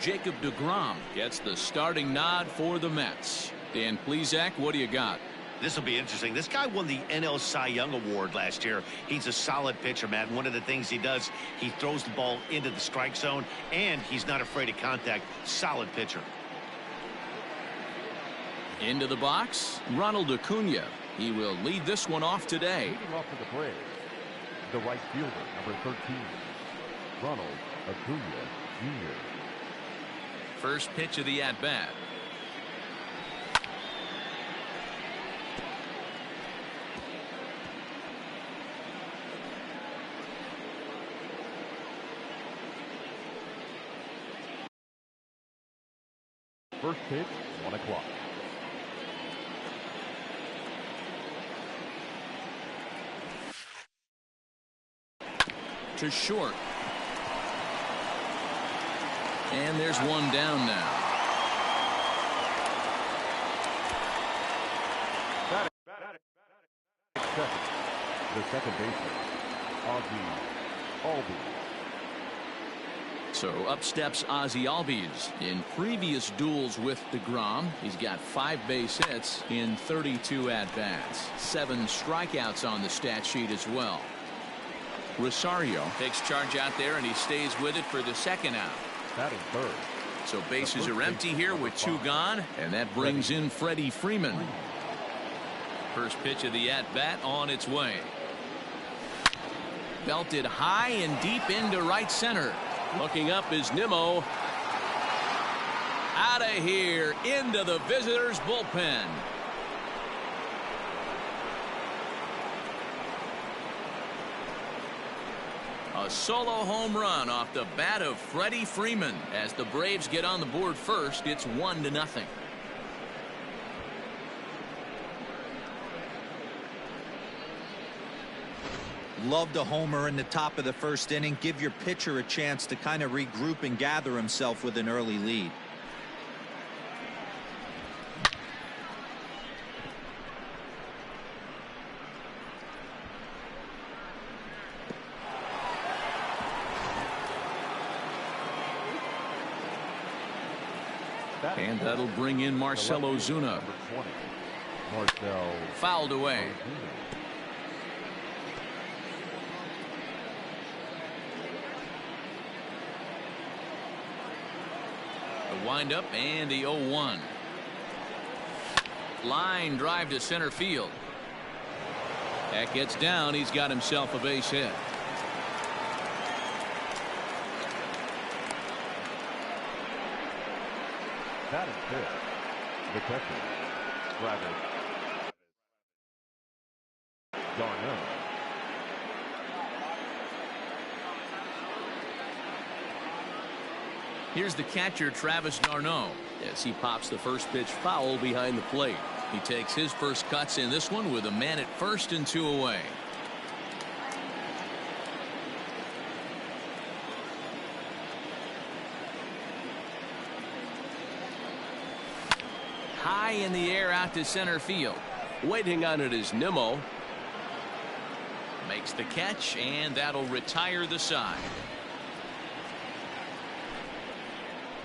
Jacob deGrom gets the starting nod for the Mets. Dan Plesac, what do you got? This will be interesting. This guy won the NL Cy Young Award last year. He's a solid pitcher, Matt. One of the things he does, he throws the ball into the strike zone, and he's not afraid of contact. Solid pitcher. Into the box, Ronald Acuna. He will lead this one off today. Leading off for the Braves, the right fielder, number 13, Ronald Acuna Jr. First pitch of the at-bat. First pitch, 1 o'clock. To short. And there's one down now. The second baseman, Ozzie Albies. So up steps Ozzie Albies. In previous duels with deGrom, he's got 5 base hits in 32 at-bats. 7 strikeouts on the stat sheet as well. Rosario takes charge out there, and he stays with it for the second out. Batting third. So bases are empty here with 2 gone, and that brings in Freddie Freeman. First pitch of the at-bat on its way. Belted high and deep into right center. Looking up is Nimmo. Out of here into the visitors' bullpen. A solo home run off the bat of Freddie Freeman. As the Braves get on the board first, it's 1-0. Loved a homer in the top of the first inning. Give your pitcher a chance to kind of regroup and gather himself with an early lead. And that'll bring in Marcell Ozuna. Fouled away. The windup and the 0-1. Line drive to center field. That gets down. He's got himself a base hit. That is good. The catcher, Travis d'Arnaud. Here's the catcher, Travis d'Arnaud, as he pops the first pitch foul behind the plate. He takes his first cuts in this one with a man at first and 2 away. High in the air out to center field. Waiting on it is Nimmo. Makes the catch, and that'll retire the side.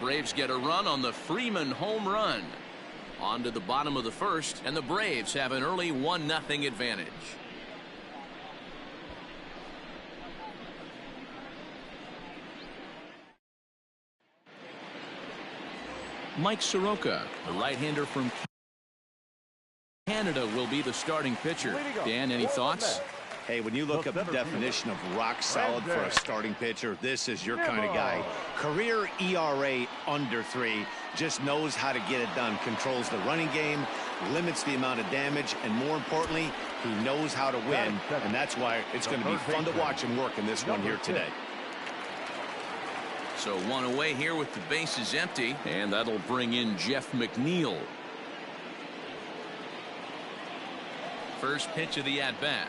Braves get a run on the Freeman home run. On to the bottom of the first, and the Braves have an early 1-0 advantage. Mike Soroka, the right-hander from Canada, will be the starting pitcher. Dan, any thoughts? Hey, when you look up the definition of rock solid for a starting pitcher, this is your kind of guy. Career ERA under 3, just knows how to get it done, controls the running game, limits the amount of damage, and more importantly, he knows how to win, and that's why it's going to be fun to watch him work in this one here today. So 1 away here with the bases empty, and that'll bring in Jeff McNeil. First pitch of the at-bat.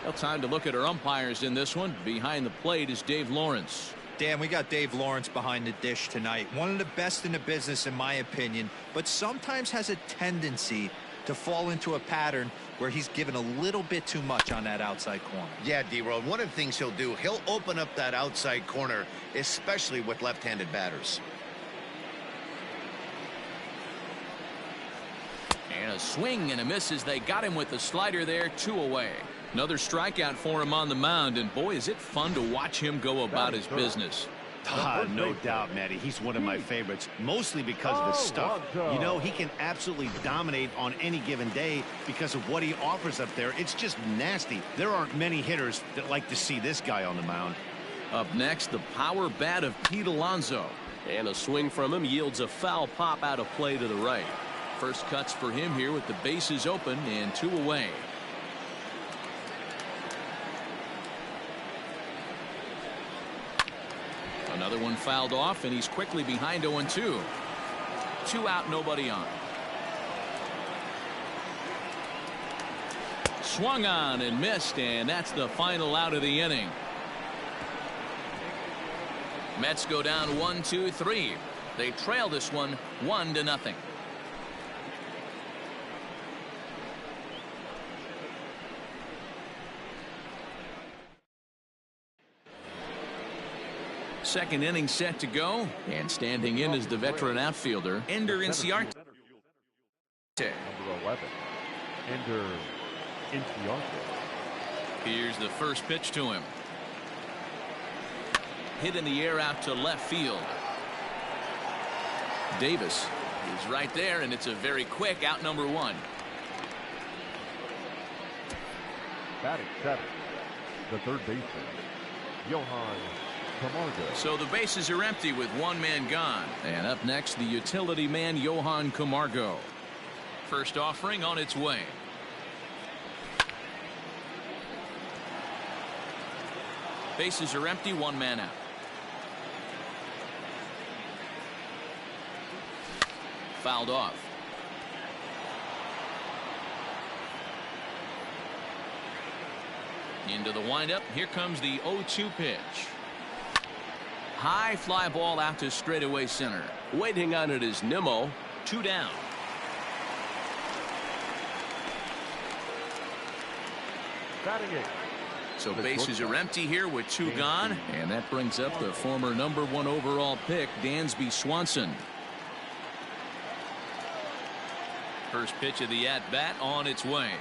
Well, time to look at our umpires in this one. Behind the plate is Dave Lawrence. Dan, we got Dave Lawrence behind the dish tonight. One of the best in the business, in my opinion, but sometimes has a tendency to fall into a pattern where he's given a little bit too much on that outside corner. Yeah, D-Road, one of the things he'll do, he'll open up that outside corner, especially with left-handed batters. And a swing and a miss as they got him with the slider there. 2 away. Another strikeout for him on the mound, and boy, is it fun to watch him go about his business. No doubt, Matty. He's one of my favorites, mostly because of his stuff. You know, he can absolutely dominate on any given day because of what he offers up there. It's just nasty. There aren't many hitters that like to see this guy on the mound. Up next, the power bat of Pete Alonso. And a swing from him yields a foul pop out of play to the right. First cuts for him here with the bases open and 2 away. Another one fouled off, and he's quickly behind 0-2. 2 out, nobody on. Swung on and missed, and that's the final out of the inning. Mets go down 1-2-3. They trail this one 1-0. Second inning set to go, and standing in is the veteran outfielder Ender Inciarte. Number 11, Ender Inciarte. Here's the first pitch to him. Hit in the air out to left field. Davis is right there, and it's a very quick out, number 1. Batting 7, the third baseman, Johan Camargo. So the bases are empty with 1 man gone. And up next, the utility man, Johan Camargo. First offering on its way. Bases are empty, 1 man out. Fouled off. Into the windup. Here comes the 0-2 pitch. High fly ball out to straightaway center. Waiting on it is Nimmo. 2 down. Batting 8. So bases are empty here with 2 gone, and that brings up the former number 1 overall pick, Dansby Swanson. First pitch of the at-bat on its way.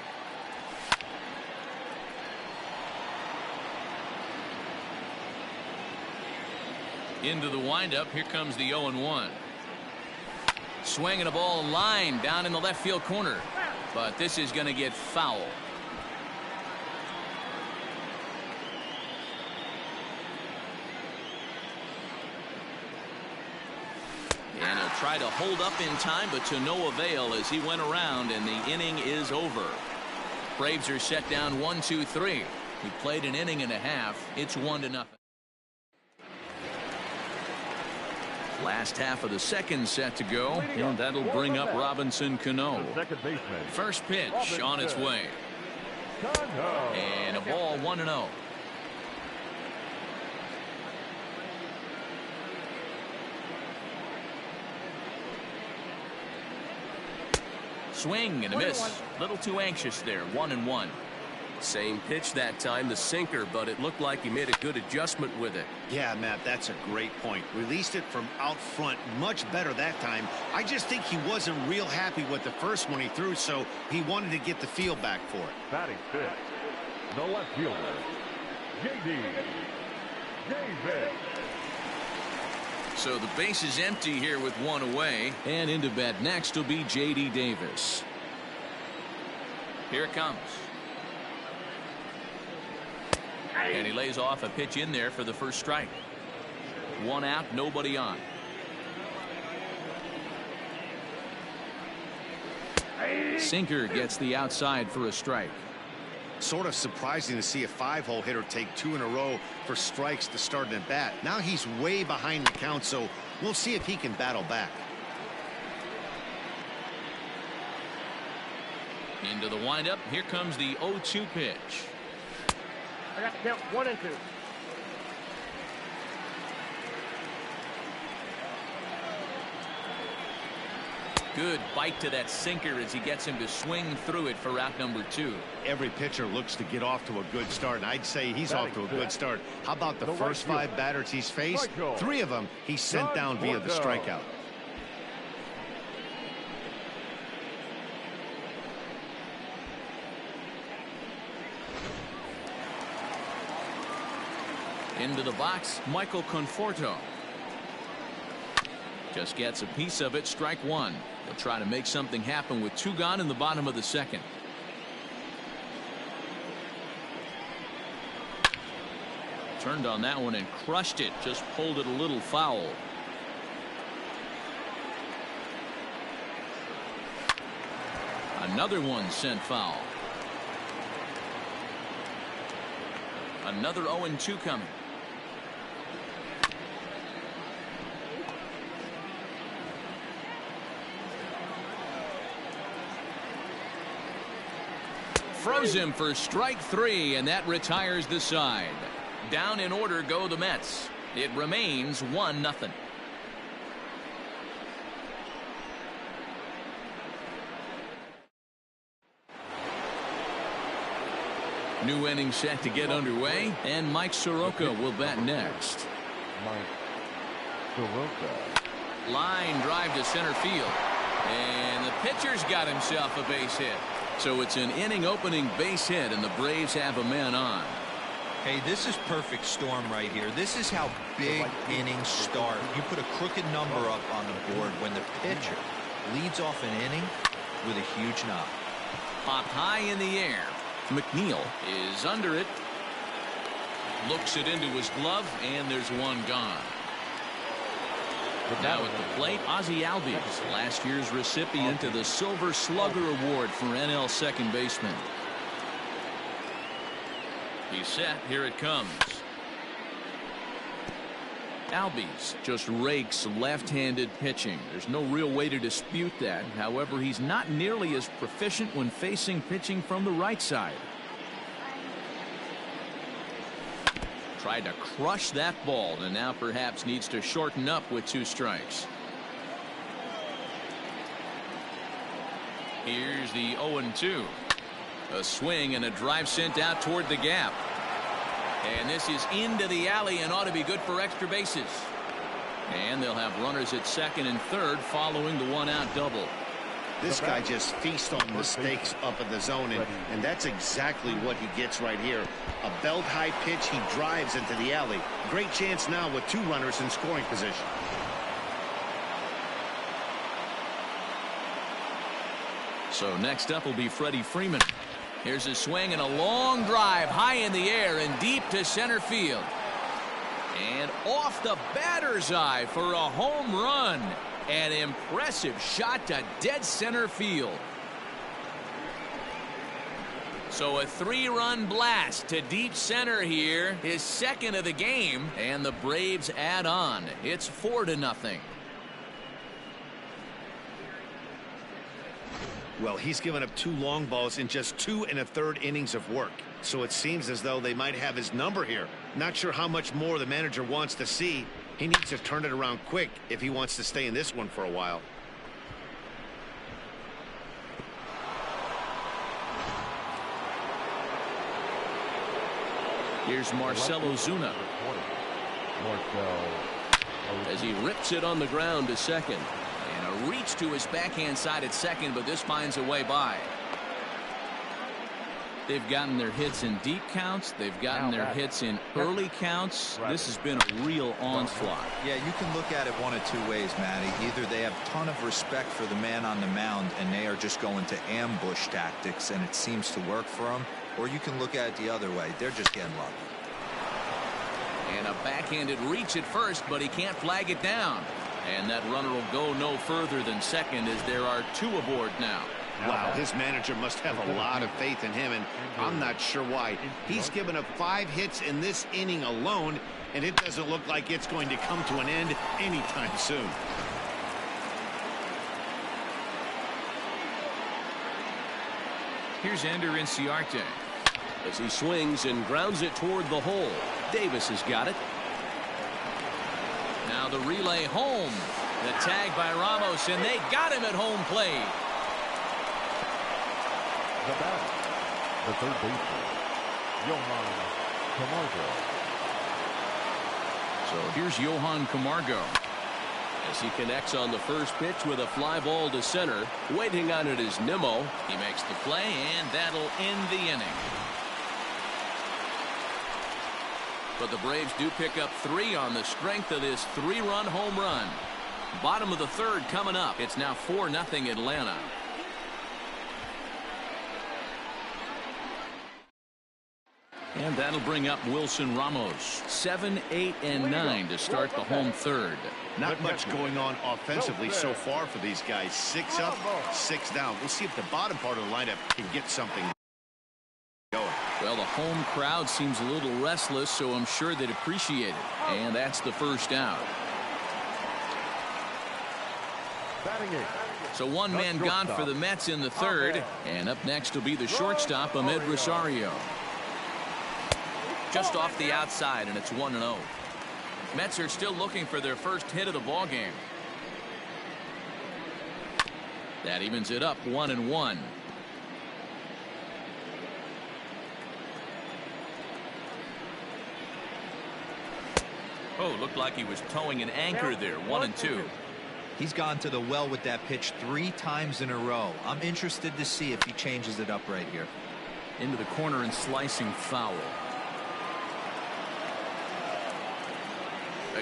Into the windup. Here comes the 0-1. Swinging a ball line down in the left field corner, but this is going to get foul. And he'll try to hold up in time, but to no avail as he went around, and the inning is over. Braves are set down 1-2-3. He played an inning and a half. It's 1-0. Last half of the second set to go, and that'll bring up Robinson Cano. First pitch on its way. And a ball 1-0. Swing and a miss. A little too anxious there. 1-1. Same pitch that time, the sinker, but it looked like he made a good adjustment with it. Yeah, Matt, that's a great point. Released it from out front much better that time. I just think he wasn't real happy with the first one he threw, so he wanted to get the feel back for it. Batting 5th, the left fielder, J.D. Davis. So the base is empty here with 1 away, and into bat next will be J.D. Davis. Here it comes. And he lays off a pitch in there for the first strike. 1 out, nobody on. Sinker gets the outside for a strike. Sort of surprising to see a 5-hole hitter take 2 in a row for strikes to start an at bat. Now he's way behind the count, so we'll see if he can battle back. Into the windup. Here comes the 0-2 pitch. I got to count 1 and 2. Good bite to that sinker as he gets him to swing through it for out number 2. Every pitcher looks to get off to a good start, and I'd say he's off to a good start. How about the first 5 batters he's faced? 3 of them he sent down via the strikeout. Into the box, Michael Conforto. Just gets a piece of it, strike 1. He'll try to make something happen with 2 gone in the bottom of the 2nd. Turned on that one and crushed it, just pulled it a little foul. Another one sent foul. Another 0-2 coming. Froze him for strike 3, and that retires the side. Down in order go the Mets. It remains 1-0. New inning set to get underway, and Mike Soroka will bat next. Mike Soroka. Line drive to center field, and the pitcher's got himself a base hit. So it's an inning opening base hit, and the Braves have a man on. Hey, this is perfect storm right here. This is how big innings start. You put a crooked number up on the board when the pitcher leads off an inning with a huge knock. Popped high in the air. McNeil is under it. Looks it into his glove, and there's 1 gone. Now at the plate, Ozzie Albies, last year's recipient of the Silver Slugger Award for NL second baseman. He's set. Here it comes. Albies just rakes left-handed pitching. There's no real way to dispute that. However, he's not nearly as proficient when facing pitching from the right side. Tried to crush that ball, and now perhaps needs to shorten up with 2 strikes. Here's the 0-2. A swing and a drive sent out toward the gap. And this is into the alley and ought to be good for extra bases. And they'll have runners at 2nd and 3rd following the 1-out double. This guy just feasts on mistakes up in the zone, and that's exactly what he gets right here. A belt-high pitch, he drives into the alley. Great chance now with 2 runners in scoring position. So next up will be Freddie Freeman. Here's a swing and a long drive high in the air and deep to center field. And off the batter's eye for a home run. An impressive shot to dead center field. So a 3-run blast to deep center here, his 2nd of the game, and the Braves add on. It's 4-0. Well, he's given up 2 long balls in just 2 1/3 innings of work. So it seems as though they might have his number here. Not sure how much more the manager wants to see. He needs to turn it around quick if he wants to stay in this one for a while. Here's Marcell Ozuna as he rips it on the ground to 2nd. And a reach to his backhand side at 2nd, but this finds a way by. They've gotten their hits in deep counts. They've gotten their hits in early counts. This has been a real onslaught. Yeah, you can look at it one of 2 ways, Matty. Either they have a ton of respect for the man on the mound and they are just going to ambush tactics and it seems to work for them, or you can look at it the other way. They're just getting lucky. And a backhanded reach at first, but he can't flag it down. And that runner will go no further than 2nd as there are 2 aboard now. Wow, his manager must have a lot of faith in him, and I'm not sure why. He's given up 5 hits in this inning alone, and it doesn't look like it's going to come to an end anytime soon. Here's Ender Inciarte. As he swings and grounds it toward the hole. Davis has got it. Now the relay home. The tag by Ramos, and they got him at home plate. The batter, the third baseman, Johan Camargo. So here's Johan Camargo. As he connects on the first pitch with a fly ball to center. Waiting on it is Nimmo. He makes the play, and that'll end the inning. But the Braves do pick up 3 on the strength of this 3-run home run. Bottom of the third coming up. It's now 4-0 Atlanta. And that'll bring up Wilson Ramos. 7, 8, and 9 to start the home third. Not much going on offensively so far for these guys. 6 up, 6 down. We'll see if the bottom part of the lineup can get something going. Well, the home crowd seems a little restless, so I'm sure they'd appreciate it. And that's the first out. So one man gone for the Mets in the third. And up next will be the shortstop, Ahmed Rosario. Just off the outside, and it's 1-0. Mets are still looking for their first hit of the ball game. That evens it up 1-1. Oh, looked like he was towing an anchor there. 1-2. He's gone to the well with that pitch 3 times in a row. I'm interested to see if he changes it up right here. Into the corner and slicing foul.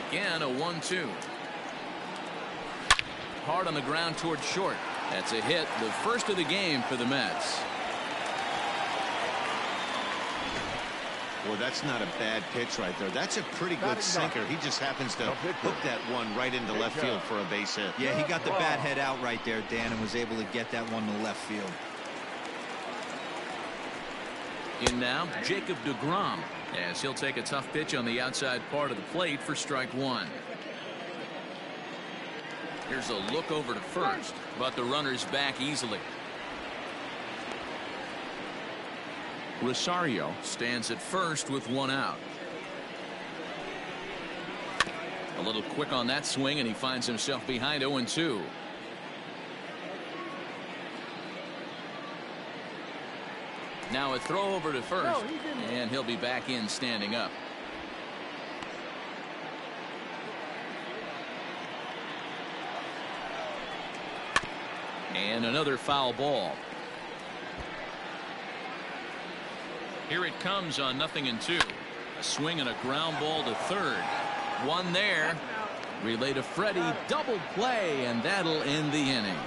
Again, a 1-2. Hard on the ground toward short. That's a hit, the first of the game for the Mets. Well, that's not a bad pitch right there. That's a pretty good sinker. He just happens to hook that one right into left field for a base hit. Yeah, he got the bat head out right there, Dan, and was able to get that one to left field. In now, Jacob deGrom, as he'll take a tough pitch on the outside part of the plate for strike 1. Here's a look over to first, but the runner's back easily. Rosario stands at first with 1 out. A little quick on that swing, and he finds himself behind 0-2. Now a throw over to first, and he'll be back in standing up. And another foul ball. Here it comes on 0-2. A swing and a ground ball to third. One there. Relay to Freddie. Double play, and that'll end the inning.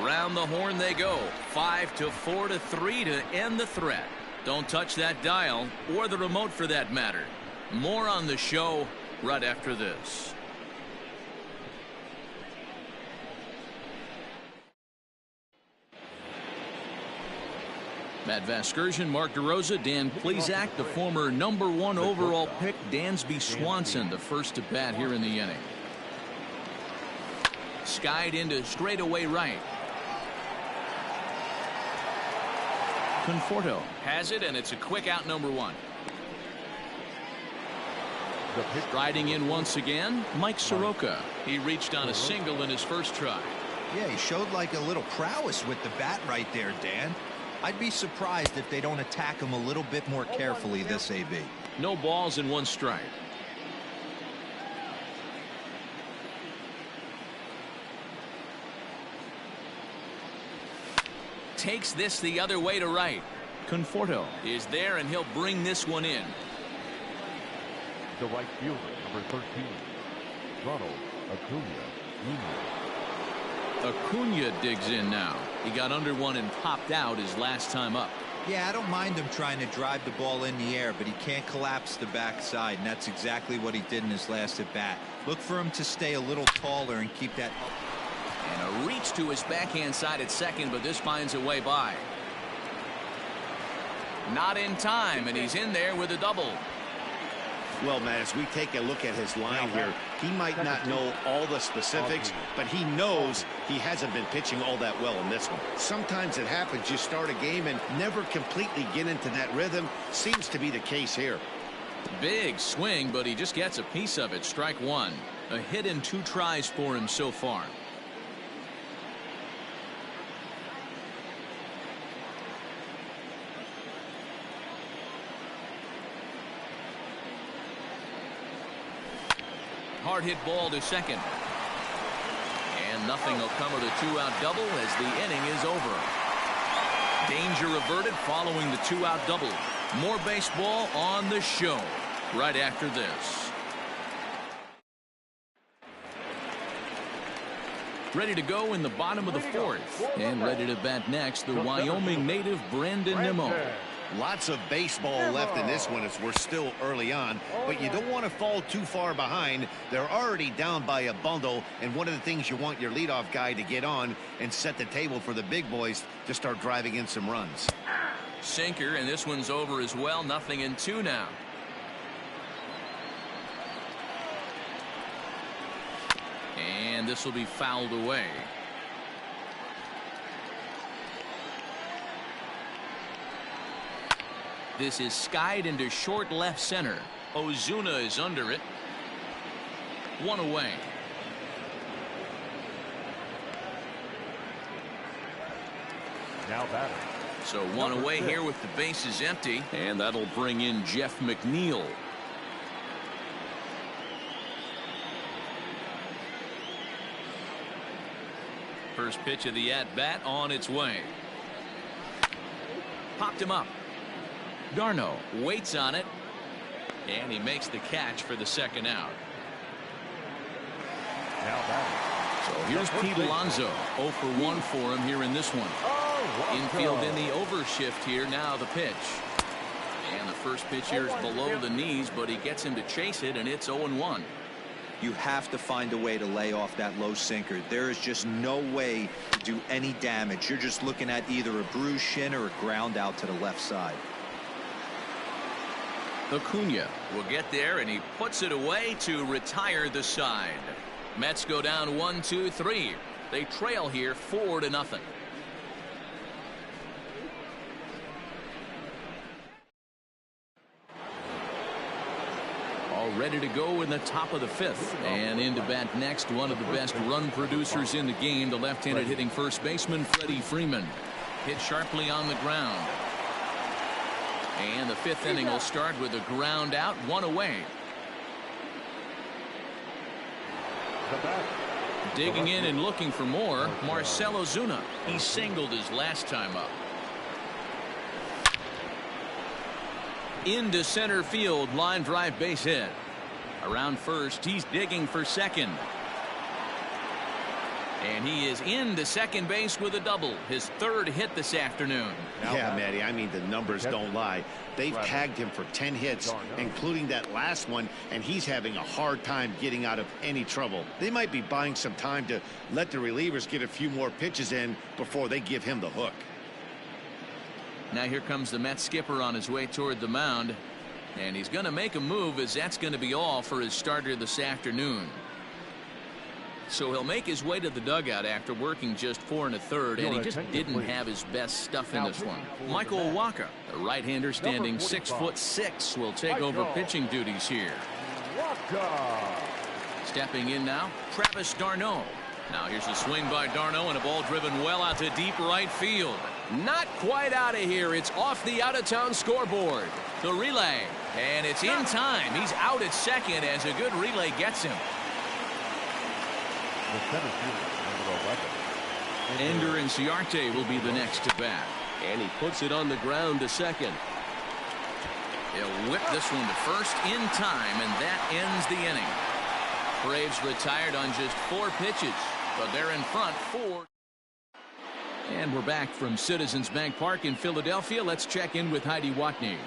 Around the horn they go. 5-4-3 to end the threat. Don't touch that dial, or the remote for that matter. More on the show right after this. Matt Vasgersian, Mark DeRosa, Dan Plesac, the former #1 overall pick, Dansby Swanson, the first to bat here in the inning. Skied into straightaway right. Conforto has it, and it's a quick out, #1. Striding in once again, Mike Soroka. He reached on a single in his first try. Yeah, he showed like a little prowess with the bat right there, Dan. I'd be surprised if they don't attack him a little bit more carefully this AB. No balls and 1 strike. Takes this the other way to right. Conforto is there, and he'll bring this one in. The right fielder, number 13, Ronald Acuna. Acuna digs in now. He got under one and popped out his last time up. Yeah, I don't mind him trying to drive the ball in the air, but he can't collapse the backside, and that's exactly what he did in his last at bat. Look for him to stay a little taller and keep that. And a reach to his backhand side at second, but this finds a way by. Not in time, and he's in there with a double. Well, Matt, as we take a look at his line here, he might not know all the specifics, but he knows he hasn't been pitching all that well in this one. Sometimes it happens. You start a game and never completely get into that rhythm. Seems to be the case here. Big swing, but he just gets a piece of it. Strike one. A hit in 2 tries for him so far. Hard hit ball to second. And nothing will come of the 2-out double as the inning is over. Danger averted following the 2-out double. More baseball on the show right after this. Ready to go in the bottom of the 4th. And ready to bat next, the Wyoming native Brandon Nimmo. Lots of baseball left in this one as we're still early on, but you don't want to fall too far behind. They're already down by a bundle, and one of the things you want your leadoff guy to get on and set the table for the big boys to start driving in some runs. Sinker, and this one's over as well. 0-2 now. And this will be fouled away. This is skied into short left center. Ozuna is under it. 1 away. Now batting. So 1 away here with the bases empty. And that'll bring in Jeff McNeil. First pitch of the at-bat on its way. Popped him up. Darno waits on it, and he makes the catch for the 2nd out. Now batting. So here's Pete Alonso. 0 for 1 for him here in this one. Infield in the overshift here. Now the pitch. And the first pitch here is below the knees, but he gets him to chase it, and it's 0-1. You have to find a way to lay off that low sinker. There is just no way to do any damage. You're just looking at either a bruised shin or a ground out to the left side. Acuna will get there, and he puts it away to retire the side. Mets go down 1-2-3. They trail here 4-0. All ready to go in the top of the 5th. And into bat next, one of the best run producers in the game, the left-handed hitting first baseman Freddie Freeman. Hit sharply on the ground. And the 5th inning will start with a ground out, 1 away. Digging in and looking for more, Marcell Ozuna. He singled his last time up. Into center field, line drive base hit. Around first, he's digging for second. And he is into second base with a double, his 3rd hit this afternoon. Yeah, Matty, I mean, the numbers don't lie. They've tagged him for 10 hits, including that last one, and he's having a hard time getting out of any trouble. They might be buying some time to let the relievers get a few more pitches in before they give him the hook. Now here comes the Mets skipper on his way toward the mound, and he's going to make a move, as that's going to be all for his starter this afternoon. So he'll make his way to the dugout after working just 4 1/3, and he just didn't have his best stuff in this one. Michael Wacha, the right-hander standing 6'6", will take over pitching duties here. Stepping in now, Travis d'Arnaud. Now here's a swing by d'Arnaud, and a ball driven well out to deep right field. Not quite out of here. It's off the out-of-town scoreboard. The relay, and it's in time. He's out at second as a good relay gets him. The center fielder, number 11. Ender Inciarte will be the next to bat. And he puts it on the ground to second. He'll whip this one to first in time, and that ends the inning. Braves retired on just 4 pitches, but they're in front 4. And we're back from Citizens Bank Park in Philadelphia. Let's check in with Heidi Watney.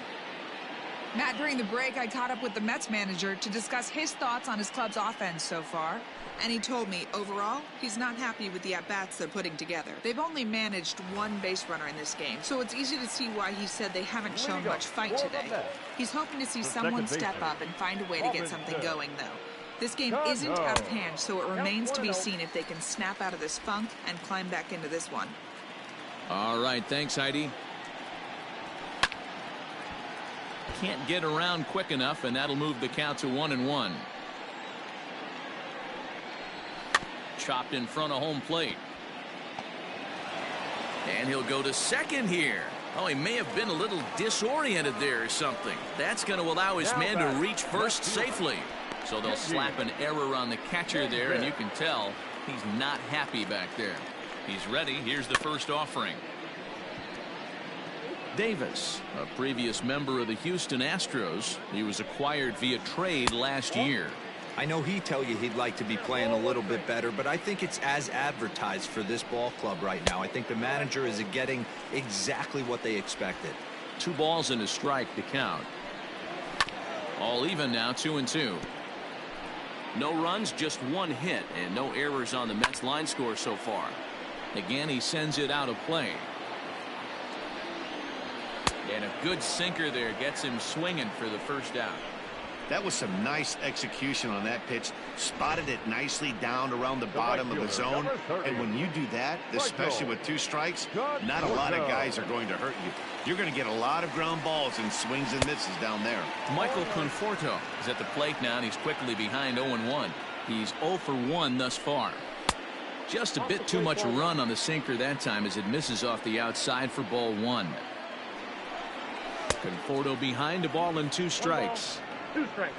Matt, during the break, I caught up with the Mets manager to discuss his thoughts on his club's offense so far. And he told me, overall, he's not happy with the at-bats they're putting together. They've only managed one base runner in this game, so it's easy to see why he said they haven't shown much fight today. He's hoping to see someone step up and find a way to get something going, though. This game isn't out of hand, so it remains to be seen if they can snap out of this funk and climb back into this one. All right, thanks, Heidi. Can't get around quick enough, and that'll move the count to 1-1. Chopped in front of home plate. And he'll go to second here. Oh, he may have been a little disoriented there or something. That's going to allow his man to reach first safely. So they'll slap an error on the catcher there, and you can tell he's not happy back there. He's ready. Here's the first offering. Davis, a previous member of the Houston Astros. He was acquired via trade last year. I know he'd tell you he'd like to be playing a little bit better, but I think it's as advertised for this ball club right now. I think the manager is getting exactly what they expected. 2 balls and a strike to count. All even now, 2-2. No runs, just 1 hit, and no errors on the Mets line score so far. Again, he sends it out of play. And a good sinker there gets him swinging for the first out. That was some nice execution on that pitch. Spotted it nicely down around the bottom of the zone. And when you do that, especially with 2 strikes, not a lot of guys are going to hurt you. You're going to get a lot of ground balls and swings and misses down there. Michael Conforto is at the plate now, and he's quickly behind 0-1. He's 0 for 1 thus far. Just a bit too much run on the sinker that time as it misses off the outside for ball 1. Conforto behind, a ball and 2 strikes. 2 strikes.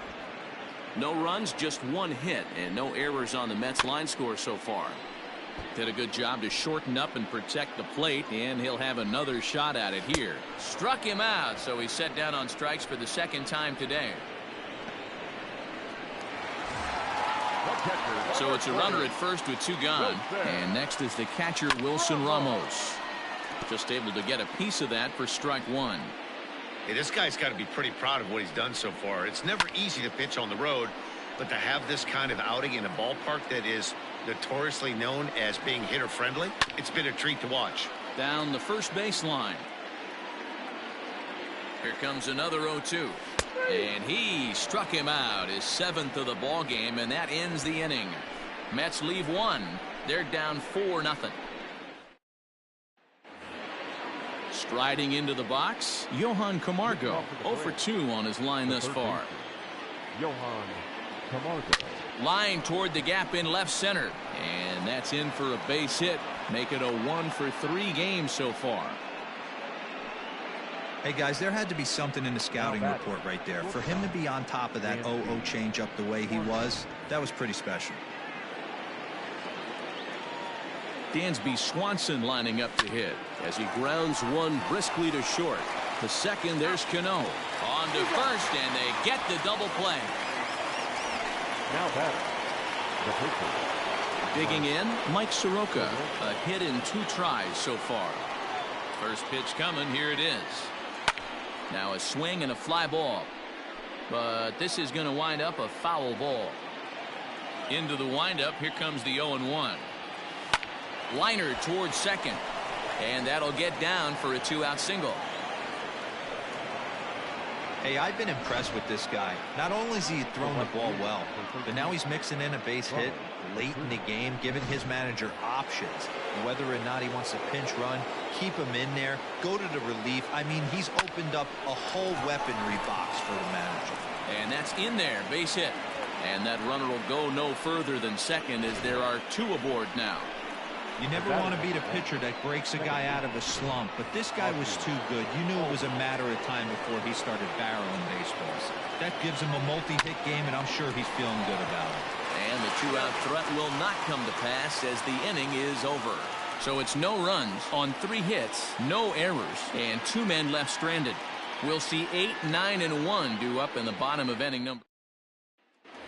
No runs, just 1 hit, and no errors on the Mets line score so far. Did a good job to shorten up and protect the plate, and he'll have another shot at it here. Struck him out, so he's set down on strikes for the 2nd time today. So it's a runner at first with 2 gone, and next is the catcher Wilson Ramos. Just able to get a piece of that for strike 1. Hey, this guy's got to be pretty proud of what he's done so far. It's never easy to pitch on the road, but to have this kind of outing in a ballpark that is notoriously known as being hitter friendly, it's been a treat to watch. Down the first baseline. Here comes another 0-2. And he struck him out, his 7th of the ball game, and that ends the inning. Mets leave 1. They're down 4-0. Striding into the box, Johan Camargo, 0 for 2 on his line thus far. Johan Camargo. Line toward the gap in left center, and that's in for a base hit. Make it a 1 for 3 game so far. Hey guys, there had to be something in the scouting report right there. For him to be on top of that 0-0 changeup the way he was, that was pretty special. Dansby Swanson lining up to hit as he grounds one briskly to short. To second, there's Cano. On to first, and they get the double play. Now batting, the pitcher. Digging in, Mike Soroka. A hit in 2 tries so far. First pitch coming, here it is. Now a swing and a fly ball. But this is going to wind up a foul ball. Into the windup, here comes the 0-1. Liner towards second, and that'll get down for a 2-out single. Hey, I've been impressed with this guy. Not only has he thrown the ball well, but now he's mixing in a base hit late in the game, giving his manager options. Whether or not he wants to pinch run, keep him in there, go to the relief. I mean, he's opened up a whole weaponry box for the manager. And that's in there, base hit. And that runner will go no further than second as there are 2 aboard now. You never want to be the pitcher that breaks a guy out of a slump, but this guy was too good. You knew it was a matter of time before he started barreling baseballs. That gives him a multi-hit game, and I'm sure he's feeling good about it. And the 2-out threat will not come to pass as the inning is over. So it's no runs on 3 hits, no errors, and 2 men left stranded. We'll see 8, 9, and 1 due up in the bottom of inning number.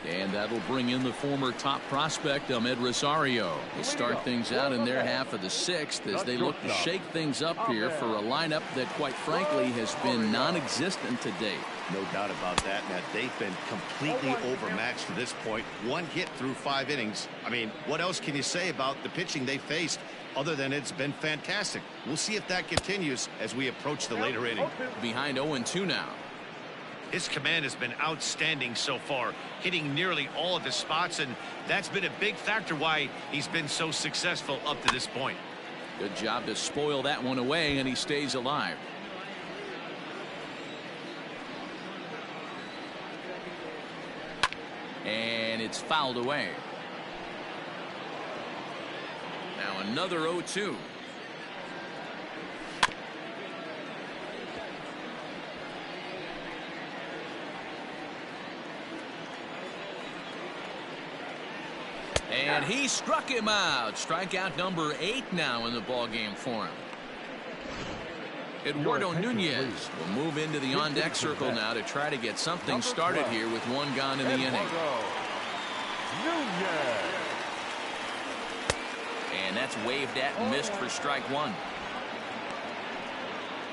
And that'll bring in the former top prospect, Ahmed Rosario. They start things out in their half of the sixth as they look to shake things up here for a lineup that, quite frankly, has been non-existent to date. No doubt about that, Matt. They've been completely overmatched to this point. One hit through 5 innings. I mean, what else can you say about the pitching they faced other than it's been fantastic? We'll see if that continues as we approach the later inning. Behind 0-2 now. His command has been outstanding so far, hitting nearly all of his spots, and that's been a big factor why he's been so successful up to this point. Good job to spoil that one away, and he stays alive. And it's fouled away. Now another 0-2. And he struck him out. Strikeout number 8 now in the ballgame for him. Eduardo Nunez will move into the on-deck circle now to try to get something started here with 1 gone in the inning. And that's waved at and missed for strike 1.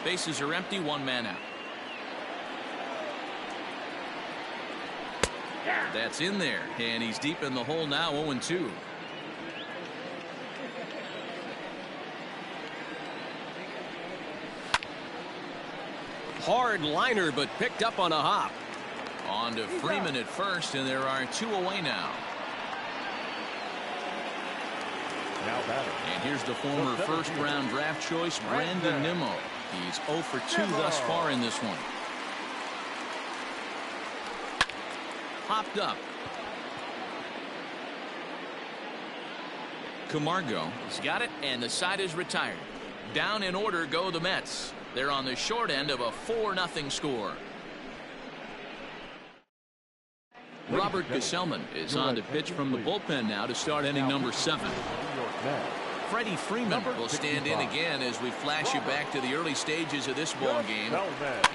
Bases are empty, 1 man out. That's in there, and he's deep in the hole now, 0-2. Hard liner, but picked up on a hop. On to Freeman at first, and there are 2 away now. And here's the former first-round draft choice, Brandon Nimmo. He's 0 for 2 thus far in this one. Popped up. Camargo has got it, and the side is retired. Down in order go the Mets. They're on the short end of a 4-0 score. Robert Gesellman is on to pitch from the bullpen now to start inning number 7. Freddie Freeman will stand in again as we flash you back to the early stages of this ball game.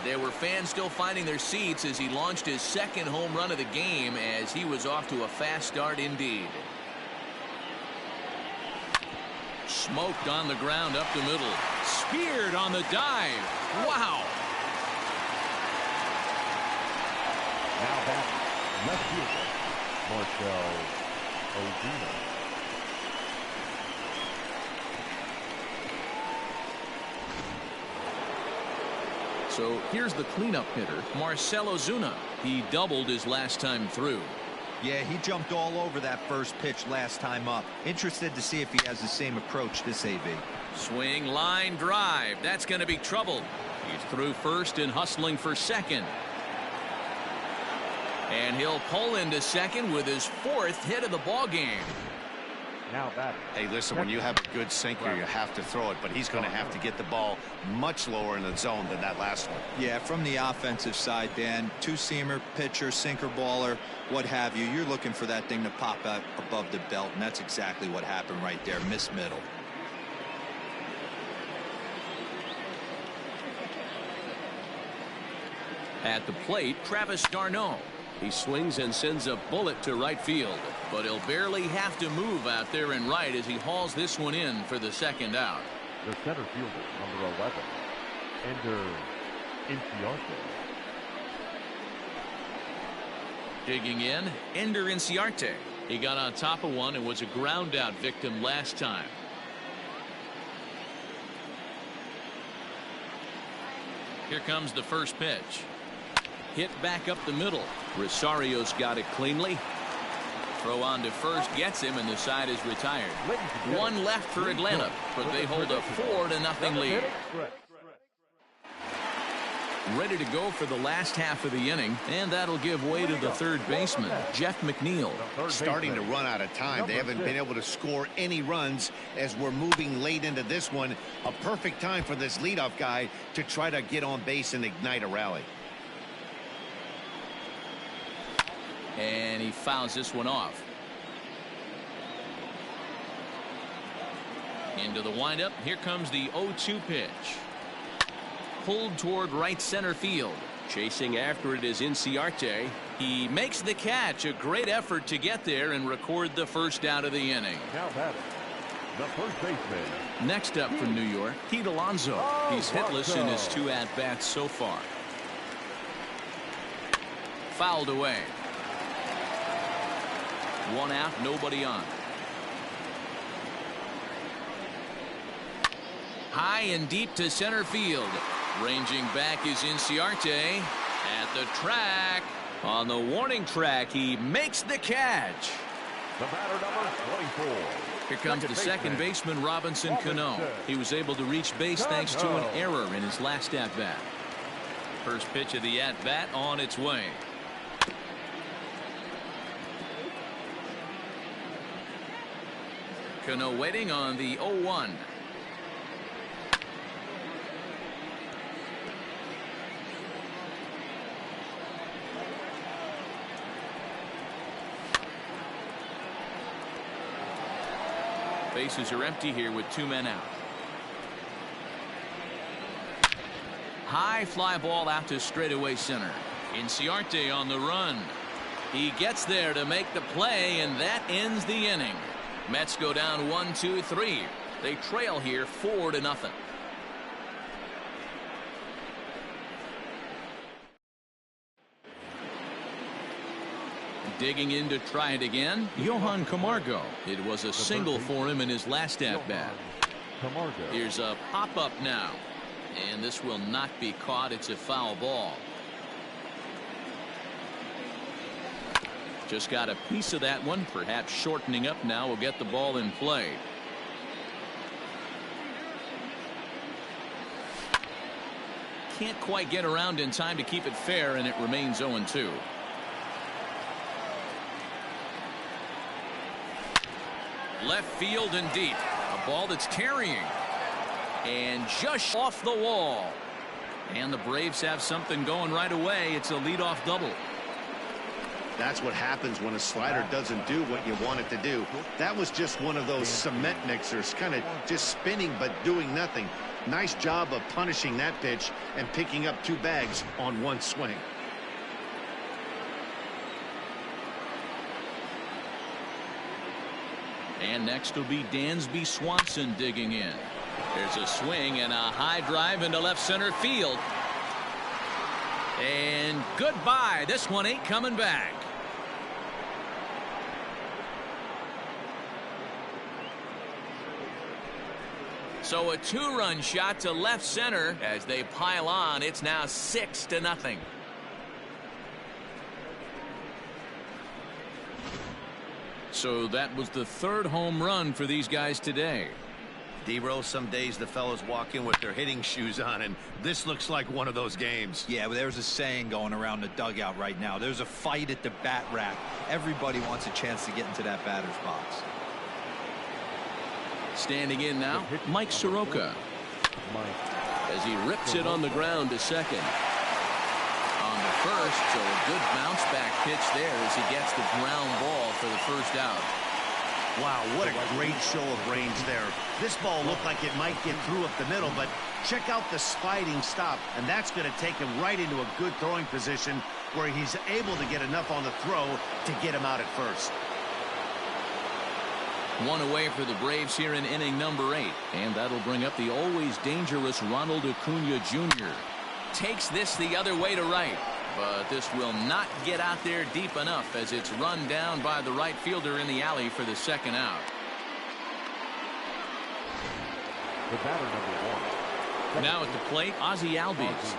There were fans still finding their seats as he launched his 2nd home run of the game as he was off to a fast start indeed. Smoked on the ground up the middle. Speared on the dive. Wow. Now back, left fielder, Marcell Ozuna. So here's the cleanup hitter, Marcell Ozuna. He doubled his last time through. Yeah, he jumped all over that first pitch last time up. Interested to see if he has the same approach this AB. Swing, line, drive. That's going to be trouble. He's through first and hustling for second. And he'll pull into second with his 4th hit of the ball game. Now back. Hey, listen, when you have a good sinker, you have to throw it, but he's going to have to get the ball much lower in the zone than that last one. Yeah, from the offensive side, Dan, 2-seamer, pitcher, sinker baller, what have you. You're looking for that thing to pop out above the belt, and that's exactly what happened right there. Miss middle. At the plate, Travis d'Arnaud. He swings and sends a bullet to right field. But he'll barely have to move out there in right as he hauls this one in for the 2nd out. The center fielder, number 11, Ender Inciarte. Digging in, Ender Inciarte. He got on top of one and was a ground out victim last time. Here comes the first pitch. Hit back up the middle. Rosario's got it cleanly. Throw on to first gets him, and the side is retired. 1 left for Atlanta, but they hold a 4-0 lead. Ready to go for the last half of the inning, and that'll give way to the 3rd baseman, Jeff McNeil. Starting to run out of time. They haven't been able to score any runs as we're moving late into this one. A perfect time for this leadoff guy to try to get on base and ignite a rally. And he fouls this one off. Into the windup. Here comes the 0-2 pitch. Pulled toward right center field. Chasing after it is Inciarte. He makes the catch. A great effort to get there and record the first out of the inning. Now batting, the first baseman. Next up from New York, Pete Alonso. He's hitless in his 2 at-bats so far. Fouled away. 1 out, nobody on. High and deep to center field. Ranging back is Inciarte. At the track. On the warning track, he makes the catch. The batter, number 24. Here comes the second baseman, Robinson Cano. He was able to reach base thanks to an error in his last at-bat. First pitch of the at-bat on its way. Cano waiting on the 0-1. Bases are empty here with 2 men out. High fly ball out to straightaway center. Inciarte on the run. He gets there to make the play, and that ends the inning. Mets go down 1-2-3. They trail here 4-0. Digging in to try it again, Johan Camargo. It was a single for him in his last at-bat. Here's a pop-up now. And this will not be caught. It's a foul ball. Just got a piece of that one. Perhaps shortening up now will get the ball in play. Can't quite get around in time to keep it fair, and it remains 0-2. Left field and deep. A ball that's carrying. And just off the wall. And the Braves have something going right away. It's a leadoff double. That's what happens when a slider doesn't do what you want it to do. That was just one of those cement mixers, kind of just spinning but doing nothing. Nice job of punishing that pitch and picking up 2 bags on 1 swing. And next will be Dansby Swanson digging in. There's a swing and a high drive into left center field. And goodbye. This one ain't coming back. So a 2-run shot to left center as they pile on. It's now 6-0. So that was the 3rd home run for these guys today. D-Rose, some days the fellas walk in with their hitting shoes on, and this looks like one of those games. Yeah, but there's a saying going around the dugout right now. There's a fight at the bat rack. Everybody wants a chance to get into that batter's box. Standing in now, Mike Soroka. As he rips it on the ground to second. On the first, so a good bounce back pitch there as he gets the ground ball for the first out. Wow, what a great show of range there. This ball looked like it might get through up the middle, but check out the sliding stop, and that's going to take him right into a good throwing position where he's able to get enough on the throw to get him out at first. 1 away for the Braves here in inning number 8, and that'll bring up the always dangerous Ronald Acuna Jr. Takes this the other way to right, but this will not get out there deep enough as it's run down by the right fielder in the alley for the 2nd out. The batter, number 1. Now at the plate, Ozzie Albies.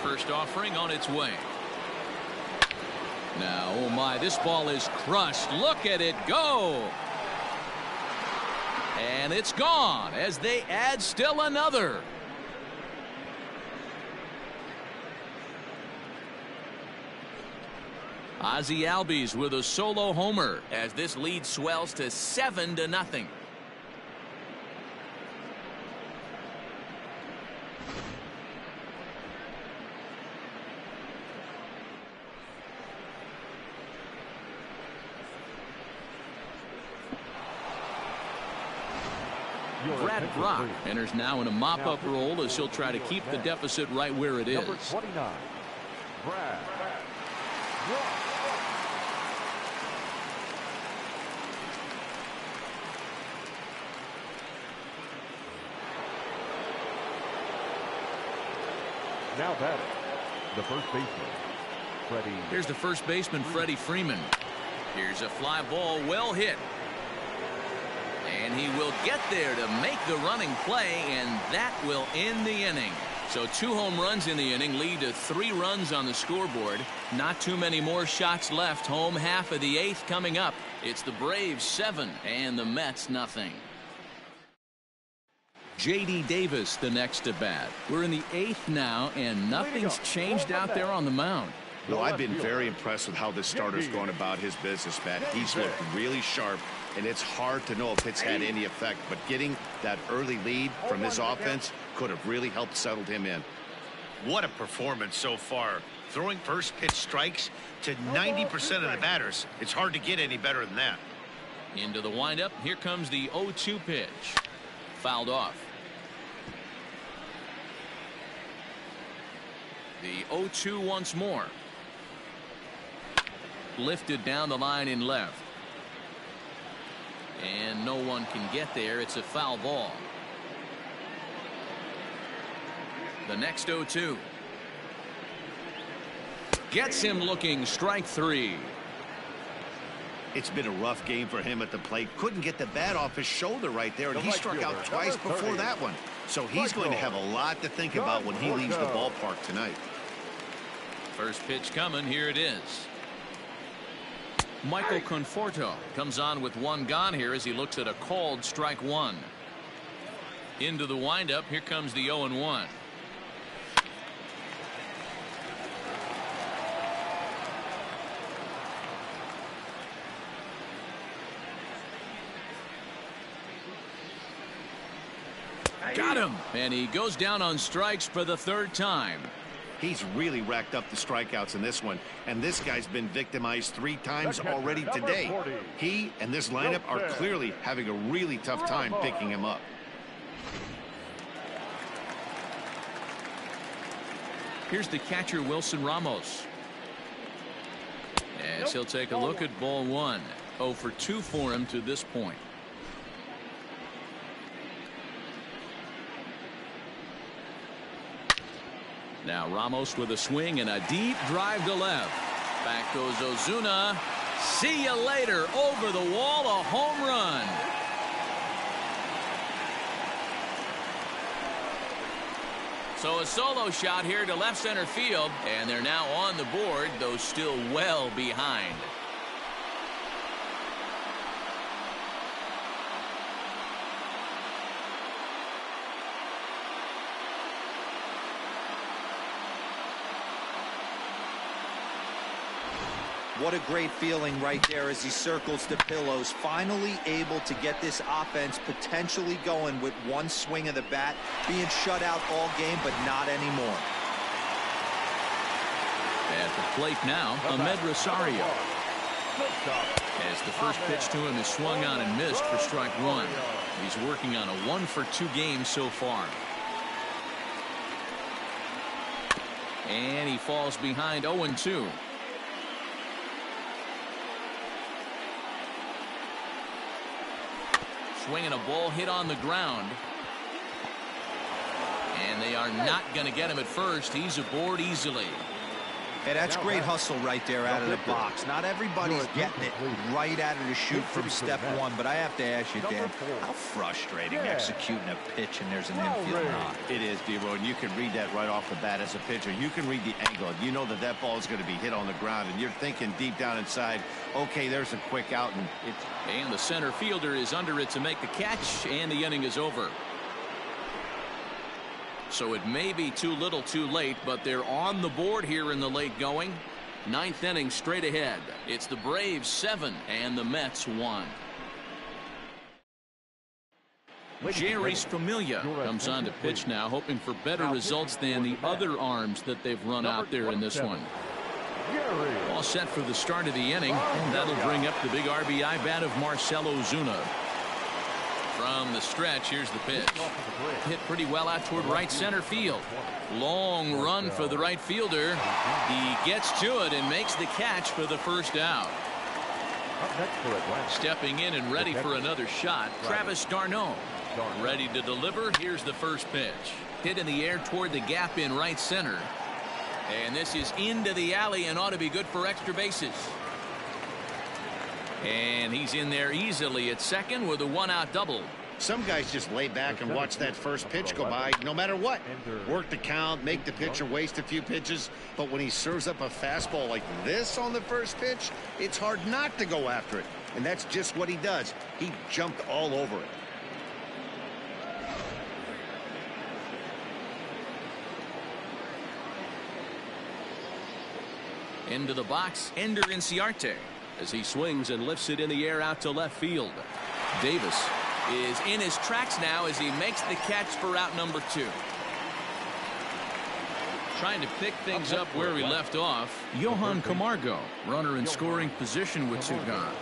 First offering on its way. Now, oh my, this ball is crushed. Look at it go. And it's gone as they add still another. Ozzie Albies with a solo homer as this lead swells to 7-0. Brad Brock enters now in a mop-up role as he'll try to keep the deficit right where it is. Number 29. Brad. Now batting, the first baseman, Freddie. Here's the first baseman, Freddie Freeman. Here's a fly ball, well hit. And he will get there to make the running play, and that will end the inning. So 2 home runs in the inning lead to 3 runs on the scoreboard. Not too many more shots left. Home half of the 8th coming up. It's the Braves 7 and the Mets nothing. J.D. Davis the next to bat. We're in the 8th now, and nothing's changed out there on the mound. No, I've been very impressed with how this starter's going about his business, Matt. He's looked really sharp, and it's hard to know if it's had any effect. But getting that early lead from this offense could have really helped settle him in. What a performance so far. Throwing first pitch strikes to 90% of the batters. It's hard to get any better than that. Into the windup. Here comes the 0-2 pitch. Fouled off. The 0-2 once more. Lifted down the line in left. And no one can get there. It's a foul ball. The next 0-2. Gets him looking, strike 3. It's been a rough game for him at the plate. Couldn't get the bat off his shoulder right there, and he struck out twice before that one. So he's going to have a lot to think about when he leaves the ballpark tonight. First pitch coming. Here it is. Michael Conforto comes on with 1 gone here as he looks at a called strike 1. Into the windup. Here comes the 0-1. Got him, and he goes down on strikes for the 3rd time. He's really racked up the strikeouts in this one, and this guy's been victimized 3 times already today. He and this lineup are clearly having a really tough time picking him up. Here's the catcher, Wilson Ramos. As he'll take a look at ball 1. 0 for 2 for him to this point. Now Ramos with a swing and a deep drive to left. Back goes Ozuna. See you later. Over the wall, a home run. So a solo shot here to left center field, and they're now on the board, though still well behind. What a great feeling right there as he circles the pillows, finally able to get this offense potentially going with 1 swing of the bat, being shut out all game, but not anymore. At the plate now, Ahmed Rosario. As the first pitch to him is swung on and missed for strike 1. He's working on a 1 for 2 game so far. And he falls behind 0-2. Swinging a ball hit on the ground. And they are not going to get him at first. He's aboard easily. Hey, that's great hustle right there out of the box. Not everybody's getting it right out of the chute from step 1, but I have to ask you, Dan, how frustrating executing a pitch and there's an infield knock. It is, D-Roy, and you can read that right off the bat as a pitcher. You can read the angle. You know that that ball is going to be hit on the ground, and you're thinking deep down inside, okay, there's a quick out. And the center fielder is under it to make the catch, and the inning is over. So it may be too little too late, but they're on the board here in the late going. 9th inning straight ahead. It's the Braves 7 and the Mets 1. Jerry's Familia comes on to pitch now, hoping for better results than the other arms that they've run out there in this one. All set for the start of the inning, and that'll bring up the big RBI bat of Marcell Ozuna. From the stretch, here's the pitch. Hit pretty well out toward right center field. Long run for the right fielder. He gets to it and makes the catch for the first out. Stepping in and ready for another shot, Travis d'Arnaud. Ready to deliver. Here's the first pitch. Hit in the air toward the gap in right center. And this is into the alley and ought to be good for extra bases. And he's in there easily at second with a one-out double. Some guys just lay back and watch that first pitch go by no matter what. Work the count, make the pitcher waste a few pitches. But when he serves up a fastball like this on the first pitch, it's hard not to go after it. And that's just what he does. He jumped all over it. Into the box, Ender Inciarte, as he swings and lifts it in the air out to left field. Davis is in his tracks now as he makes the catch for out number 2. Trying to pick things up where we left off. Johan Camargo, runner in scoring position with 2 gone.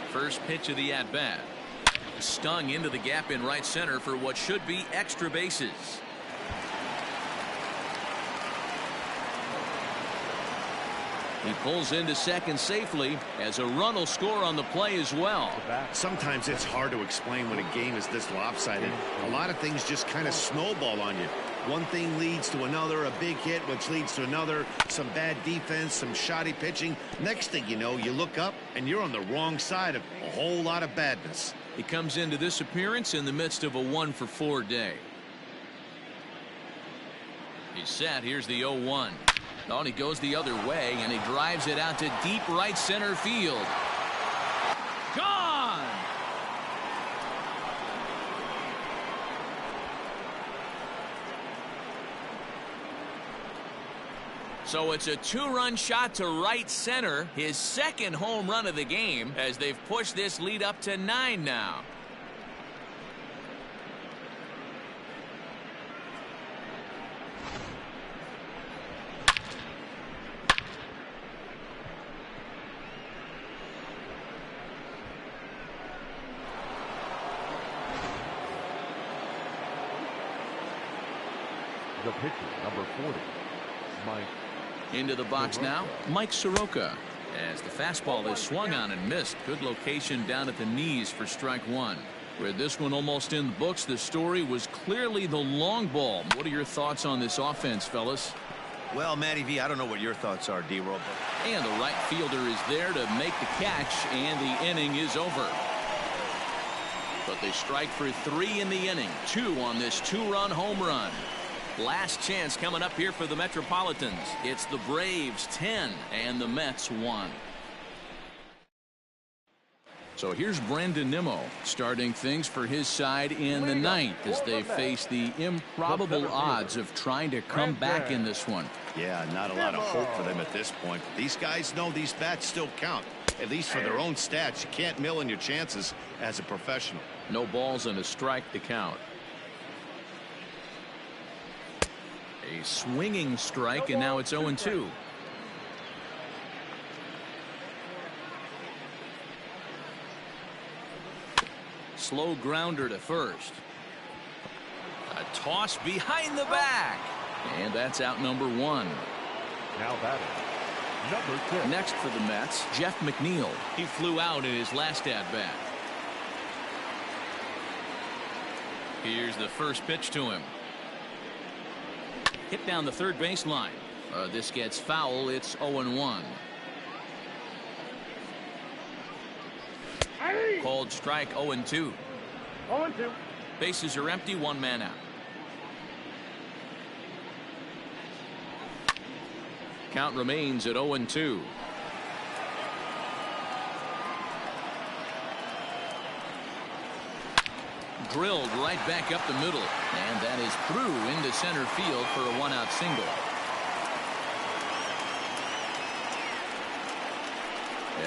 First pitch of the at-bat. Stung into the gap in right center for what should be extra bases. He pulls into second safely as a run will score on the play as well. Sometimes it's hard to explain when a game is this lopsided. A lot of things just kind of snowball on you. One thing leads to another, a big hit, which leads to another, some bad defense, some shoddy pitching. Next thing you know, you look up and you're on the wrong side of a whole lot of badness. He comes into this appearance in the midst of a 1-for-4 day. He's set. Here's the 0-1. Oh, and he goes the other way, and he drives it out to deep right center field. Gone! So it's a 2-run shot to right center, his second home run of the game, as they've pushed this lead up to 9 now. The pitcher, number 40, Mike. Into the box now, Mike Soroka. As the fastball is swung on and missed. Good location down at the knees for strike 1. With this one almost in the books, the story was clearly the long ball. What are your thoughts on this offense, fellas? Well, Matty V, I don't know what your thoughts are, D-Roll. And the right fielder is there to make the catch, and the inning is over. But they strike for 3 in the inning. 2 on this 2-run home run. Last chance coming up here for the Metropolitans. It's the Braves 10 and the Mets 1. So here's Brandon Nimmo starting things for his side in the 9th as they face the improbable odds of trying to come back in this one. Yeah, not a lot of hope for them at this point. These guys know these bats still count, at least for their own stats. You can't mill in your chances as a professional. No balls and a strike to count. A swinging strike, and now it's 0-2. Slow grounder to first. A toss behind the back. And that's out number 1. Now batting, number 6. Next for the Mets, Jeff McNeil. He flew out in his last at-bat. Here's the first pitch to him. Hit down the third baseline. This gets foul. It's 0-1. Called strike 0-2. 0-2. Bases are empty. 1 man out. Count remains at 0-2. Drilled right back up the middle, and that is through into center field for a 1-out single.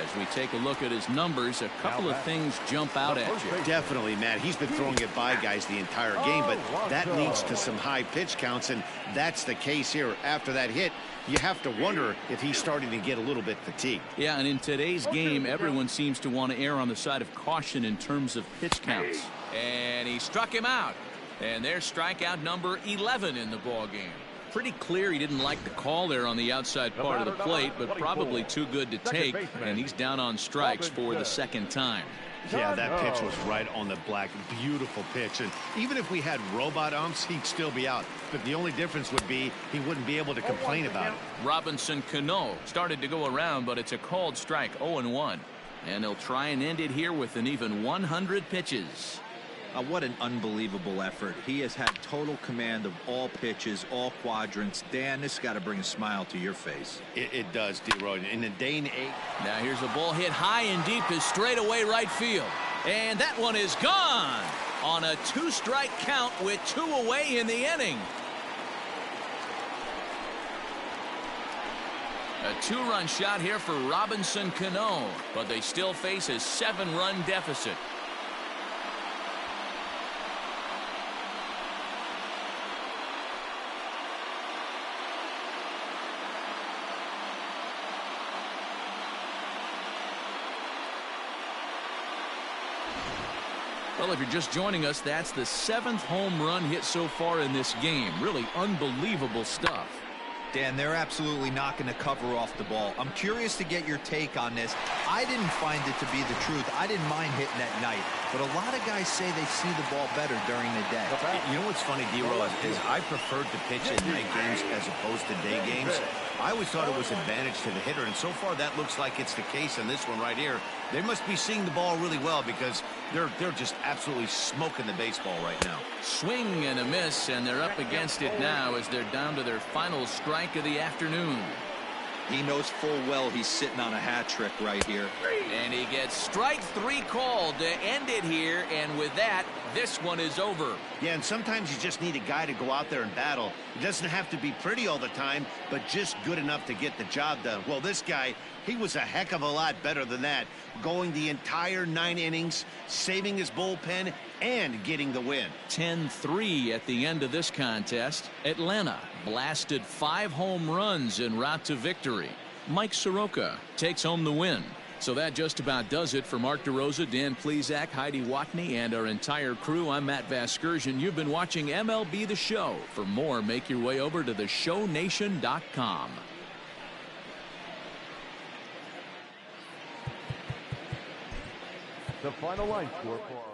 As we take a look at his numbers, a couple of things jump out at you. Definitely, Matt. He's been throwing it by guys the entire game, but that leads to some high pitch counts, and that's the case here. After that hit, you have to wonder if he's starting to get a little bit fatigued. Yeah, and in today's game, everyone seems to want to err on the side of caution in terms of pitch counts. And he struck him out. And there's strikeout number 11 in the ball game. Pretty clear he didn't like the call there on the outside part of the plate, but probably too good to take, and he's down on strikes for the second time. Yeah, that pitch was right on the black. Beautiful pitch. And even if we had robot umps, he'd still be out. But the only difference would be he wouldn't be able to complain about it. Robinson Cano started to go around, but it's a called strike, 0-1. And they'll try and end it here with an even 100 pitches. What an unbelievable effort. He has had total command of all pitches, all quadrants. Dan, this has got to bring a smile to your face. It does, D-Roy. In the day and age. Now here's a ball hit high and deep to straightaway right field. And that one is gone on a 2-strike count with 2 away in the inning. A 2-run shot here for Robinson Cano, but they still face a 7-run deficit. Well, if you're just joining us, that's the 7th home run hit so far in this game. Really unbelievable stuff. Dan, they're absolutely not going to cover off the ball. I'm curious to get your take on this. I didn't find it to be the truth. I didn't mind hitting at night, but a lot of guys say they see the ball better during the day. You know what's funny, D-Roy, is I preferred to pitch at night games as opposed to day games. I always thought it was an advantage to the hitter, and so far that looks like it's the case in this one right here. They must be seeing the ball really well because they're just absolutely smoking the baseball right now. Swing and a miss, and they're up against it now as they're down to their final strike of the afternoon. He knows full well he's sitting on a hat trick right here. And he gets strike 3 called to end it here, and with that, this one is over. Yeah, and sometimes you just need a guy to go out there and battle. It doesn't have to be pretty all the time, but just good enough to get the job done. Well, this guy, he was a heck of a lot better than that, going the entire 9 innings, saving his bullpen, and getting the win. 10-3 at the end of this contest. Atlanta blasted 5 home runs en route to victory. Mike Soroka takes home the win. So that just about does it for Mark DeRosa, Dan Plesac, Heidi Watney, and our entire crew. I'm Matt Vasgersian. You've been watching MLB The Show. For more, make your way over to theshownation.com. The final line score for